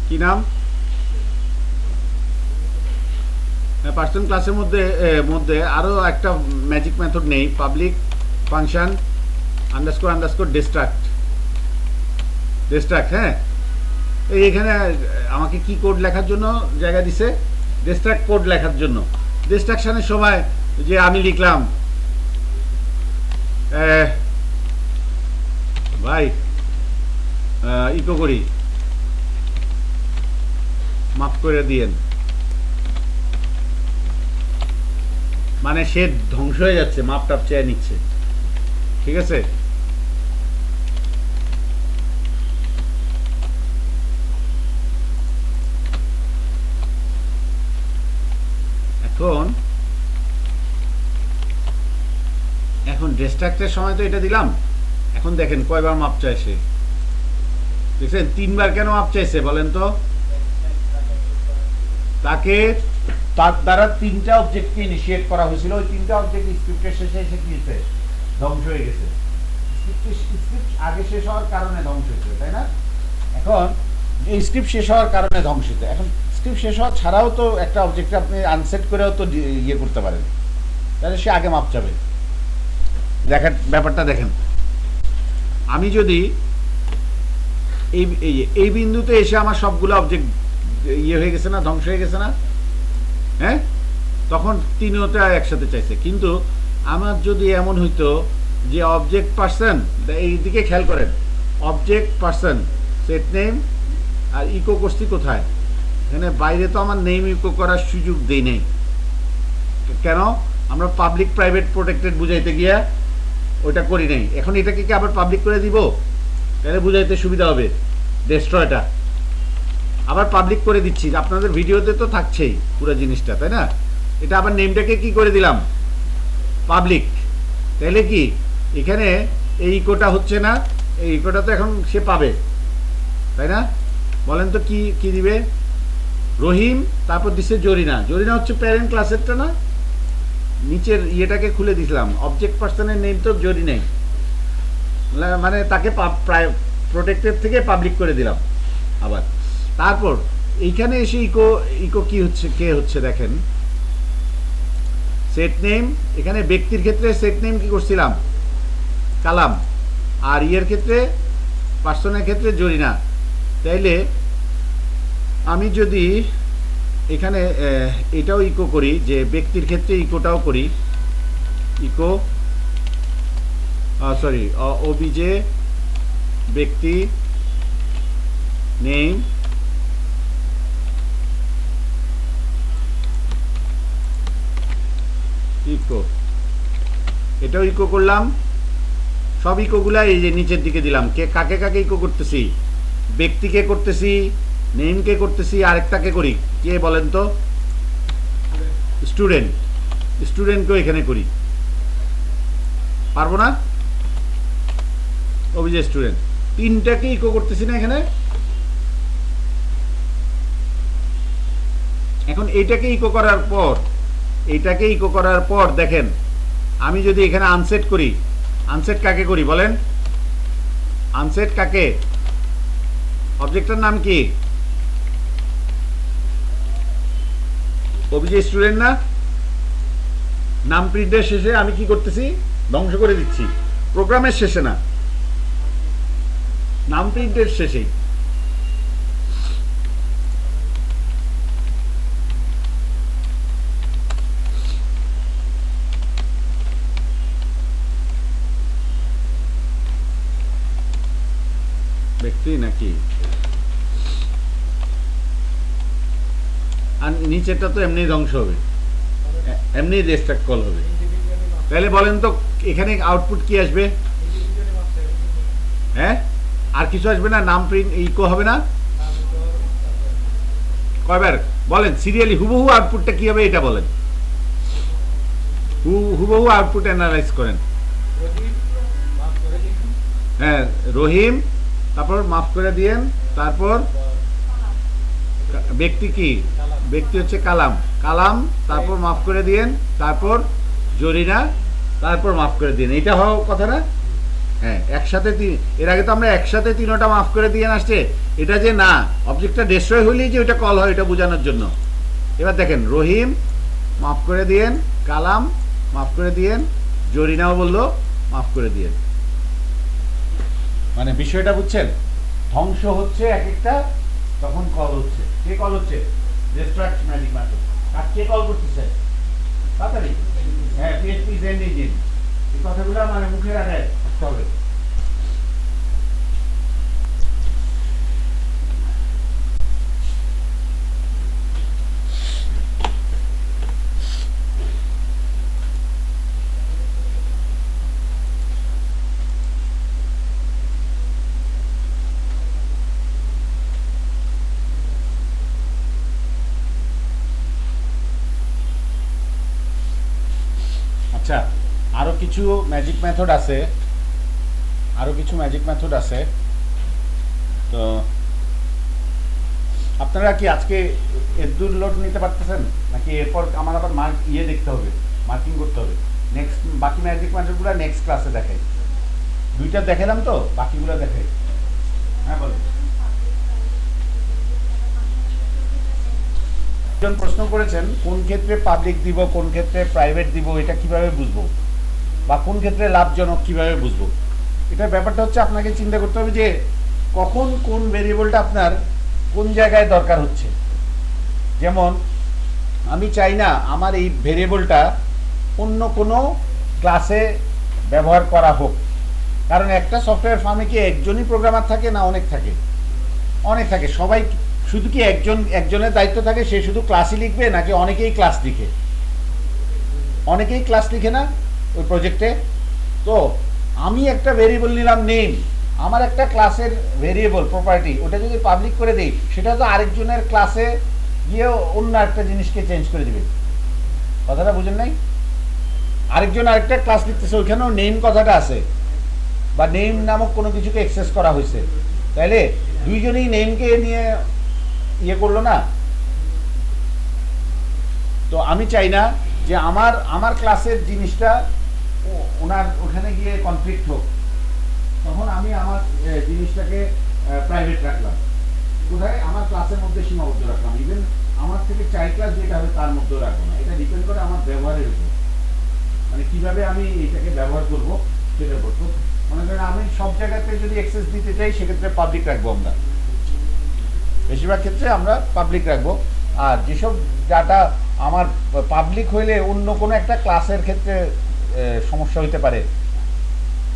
কি নাম পার্সন ক্লাসের মধ্যে আরও একটা ম্যাজিক মেথড নেই, পাবলিক ফাংশন আন্ডারস্কোর ডিস্ট্রাক্ট। হ্যাঁ, এইখানে আমাকে কি কোড লেখার জন্য জায়গা দিছে? ডিস্ট্রাক্ট কোড লেখার জন্য। ডিস্ট্রাকশনের সময় যে আমি লিখলাম ভাই ইকো করি, মাফ করে দিয়েন, মানে সে ধ্বংস হয়ে যাচ্ছে, মাপ টাপ চেয়ে নিচ্ছে, ঠিক আছে? এখন ডিস্ট্রাক্টের সময় তো এটা দিলাম, এখন দেখেন কয়বার মাপ চাইছে, দেখছেন? 3বার কেন মাপ চাইছে বলেন তো? তাকে তার দ্বারা 3টা অবজেক্টকে ইনিশিয়েট করা হয়েছিল, ওই 3টা অবজেক্ট স্ক্রিপ্টের শেষে এসে কি হয়েছে? ধ্বংস হয়ে গেছে। স্ক্রিপ্ট আগে শেষ হওয়ার কারণে ধ্বংস হয়েছে, তাই না? এখন এই স্ক্রিপ্ট শেষ হওয়ার কারণে ধ্বংস হয়েছে। এখন স্ক্রিপ্ট শেষ হওয়া ছাড়াও তো একটা অবজেক্টে আপনি আনসেট করেও তো ইয়ে করতে পারেন, তাহলে সে আগে মাপ চাবে। দেখার ব্যাপারটা দেখেন, আমি যদি এই বিন্দুতে এসে আমার সবগুলো অবজেক্ট ইয়ে হয়ে গেছে না, ধ্বংস হয়ে গেছে না? হ্যাঁ, তখন 3টা একসাথে চাইছে। কিন্তু আমার যদি এমন হইতো যে অবজেক্ট পার্সন, এই দিকে খেয়াল করেন, অবজেক্ট পার্সন সেট নেম, আর ইকো করছি কোথায়? এখানে বাইরে তো আমার নেম ইকো করার সুযোগ দেই নেই। কেন? আমরা পাবলিক প্রাইভেট প্রোটেক্টেড বুঝাইতে গিয়া ওইটা করি নাই। এখন এটাকে কি আবার পাবলিক করে দিব? তাহলে বুঝাইতে সুবিধা হবে। ডেস্ট্রয়টা আবার পাবলিক করে দিচ্ছি, আপনাদের ভিডিওতে তো থাকছেই পুরো জিনিসটা, তাই না? এটা আবার নেমটাকে কি করে দিলাম? পাবলিক। তাহলে কি এখানে এই ইকোটা হচ্ছে না? এই ইকোটা তো এখন সে পাবে, তাই না? বলেন তো কি কি দিবে? রহিম, তারপর দিছে জরিনা। জরিনা হচ্ছে প্যারেন্ট ক্লাসেরটা না? নিচের ইয়েটাকে খুলে দিছিলাম, অবজেক্ট পার্সনের নেম তো জরিনাই, মানে তাকে প্রোটেক্টেড থেকে পাবলিক করে দিলাম আবার। তারপর এইখানে এসে ইকো কি হচ্ছে, কে হচ্ছে দেখেন, সেট নেম। এখানে ব্যক্তির ক্ষেত্রে সেট নেম কি করছিলাম? কালাম। আর ইয়ের ক্ষেত্রে, পার্সনের ক্ষেত্রে জরিনা। তাইলে আমি যদি এখানে এটাও ইকো করি, যে ব্যক্তির ক্ষেত্রে ইকোটাও করি, ইকো সরি ওবিজে ব্যক্তি নেম ইকো, এটাও ইকো করলাম। সব ইকোগুলা এই যে নিচের দিকে দিলাম। কাকে কাকে ইকো করতেছি? ব্যক্তিকে করতেছি, নেমকে করতেছি, আরেকটাকে করি, কে বলেন তো? স্টুডেন্টকেও এখানে করি, পারবো না? অভিজয় স্টুডেন্ট, 3টাকে ইকো করতেছি না এখানে? এখন এইটাকে ইকো করার পর এইটাকে ইকো করার পর দেখেন আমি যদি এখানে আনসেট করি, আনসেট কাকে করি বলেন? আনসেট কাকে? অবজেক্টের নাম কি? অভিজে স্টুডেন্ট না? নাম প্রিন্টের শেষে আমি কি করতেছি? ধ্বংস করে দিচ্ছি। প্রোগ্রামের শেষে না, নাম প্রিন্টের শেষেই। ব্যক্তি নাকি? আর নিচেরটা তো এমনি ধ্বংস হবে, এমনি রেস্ট্রাক্ট কল হবে। তাহলে বলেন তো এখানে আউটপুট কি আসবে? হ্যাঁ, আর কিছু আসবে না? নাম প্রিন্ট ইকো হবে না? কয়বার বলেন সিরিয়ালি হুবহু আউটপুটটা কি হবে এটা বলেন। হুবহু আউটপুট অ্যানালাইজ করেন। হ্যাঁ, রহিম, তারপর মাফ করে দিয়েন, তারপর ব্যক্তি কি? ব্যক্তি হচ্ছে কালাম, কালাম, তারপর মাফ করে দিয়েন, তারপর জরিনা, তারপর মাফ করে দিন। এটা হওয়ার কথা না? হ্যাঁ, একসাথে এর আগে তো আমরা একসাথে তিনটা মাফ করে দিয়ে আসছে। এটা যে না, অবজেক্টটা ডিস্ট্রয় হলেই যে ওইটা কল হয় এটা বোঝানোর জন্য। এবার দেখেন রহিম মাফ করে দিয়েন, কালাম মাফ করে দিয়েন, জরিনাও বললো মাফ করে দিয়েন। মানে বিষয়টা বুঝছেন? ধ্বংস হচ্ছে এক একটা, তখন কল হচ্ছে। কে কল হচ্ছে? Destruct magic method. আর কে কল করতেছে? তাড়াতাড়ি। হ্যাঁ, পিএইচপি জেন ইঞ্জিন। এই কথাগুলো মানে মুখের আগে থাকতে হবে। আচ্ছা, আরো কিছু ম্যাজিক মেথড আছে, আরো কিছু ম্যাজিক মেথড আছে। তো আপনারা কি আজকে এদুর লোড নিতে পারতেছেন নাকি এরপর আমার আবার মার্ক দেখতে হবে, মার্কিং করতে হবে? নেক্সট বাকি ম্যাজিক মেথডগুলো নেক্সট ক্লাসে দেখাই। দুইটা দেখালাম তো, বাকিগুলো দেখাই। হ্যাঁ বলো। একজন প্রশ্ন করেছেন কোন ক্ষেত্রে পাবলিক দিব, কোন ক্ষেত্রে প্রাইভেট দিব, এটা কিভাবে বুঝবো, বা কোন ক্ষেত্রে লাভজনক কিভাবে বুঝবো? এটার ব্যাপারটা হচ্ছে আপনাকে চিন্তা করতে হবে যে কখন কোন ভেরিয়েবলটা আপনার কোন জায়গায় দরকার হচ্ছে। যেমন আমি চাই না আমার এই ভেরিয়েবলটা অন্য কোনো ক্লাসে ব্যবহার করা হোক, কারণ একটা সফটওয়্যার ফার্মে কি একজনই প্রোগ্রামার থাকে না অনেক থাকে? অনেক থাকে। সবাই শুধু কি একজনের দায়িত্ব থাকে সে শুধু ক্লাসই লিখবে, নাকি অনেকেই ক্লাস লিখে? অনেকেই ক্লাস লিখে না ওই প্রজেক্টে? তো আমি একটা ভেরিয়েবল নিলাম নেম, আমার একটা ক্লাসের ভেরিয়েবল প্রপার্টি, ওটা যদি পাবলিক করে দিই সেটা তো আরেকজনের ক্লাসে গিয়ে অন্য একটা জিনিসকে চেঞ্জ করে দিবে। কথাটা বুঝেন নাই? আরেকজন আরেকটা ক্লাস লিখতেছে, ওইখানেও নেম কথাটা আছে, বা নেম নামক কোনো কিছুকে অ্যাক্সেস করা হয়েছে, তাইলে দুইজনেই নেমকে নিয়ে ইয়ে করলো না? তো আমি চাই না যে আমার ক্লাসের জিনিসটা ওনার ওখানে গিয়ে কনফ্লিক্ট হোক, তখন আমি আমার জিনিসটাকে প্রাইভেট রাখলাম। কোথায়? আমার ক্লাসের মধ্যে সীমাবদ্ধ রাখলাম। ইভেন আমার থেকে চাইল্ড ক্লাস যেটা হবে তার মধ্যেও রাখবো না। এটা ডিপেন্ড করে আমার ব্যবহারের উপর, মানে কিভাবে আমি এটাকে ব্যবহার করব সেটার উপর। তো মনে করেন আমি সব জায়গাতে যদি অ্যাক্সেস দিতে চাই সেক্ষেত্রে পাবলিক রাখবো আমরা, বেশিরভাগ ক্ষেত্রে আমরা পাবলিক রাখবো। আর যেসব ডাটা আমার পাবলিক হইলে অন্য কোনো একটা ক্লাসের ক্ষেত্রে সমস্যা হইতে পারে,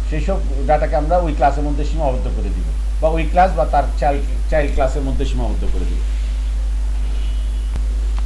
সেই সব ডাটাকে আমরা ওই ক্লাসের মধ্যে সীমাবদ্ধ করে দিব, বা ওই ক্লাস বা তার চাইল্ড ক্লাসের মধ্যে সীমাবদ্ধ করে দিব।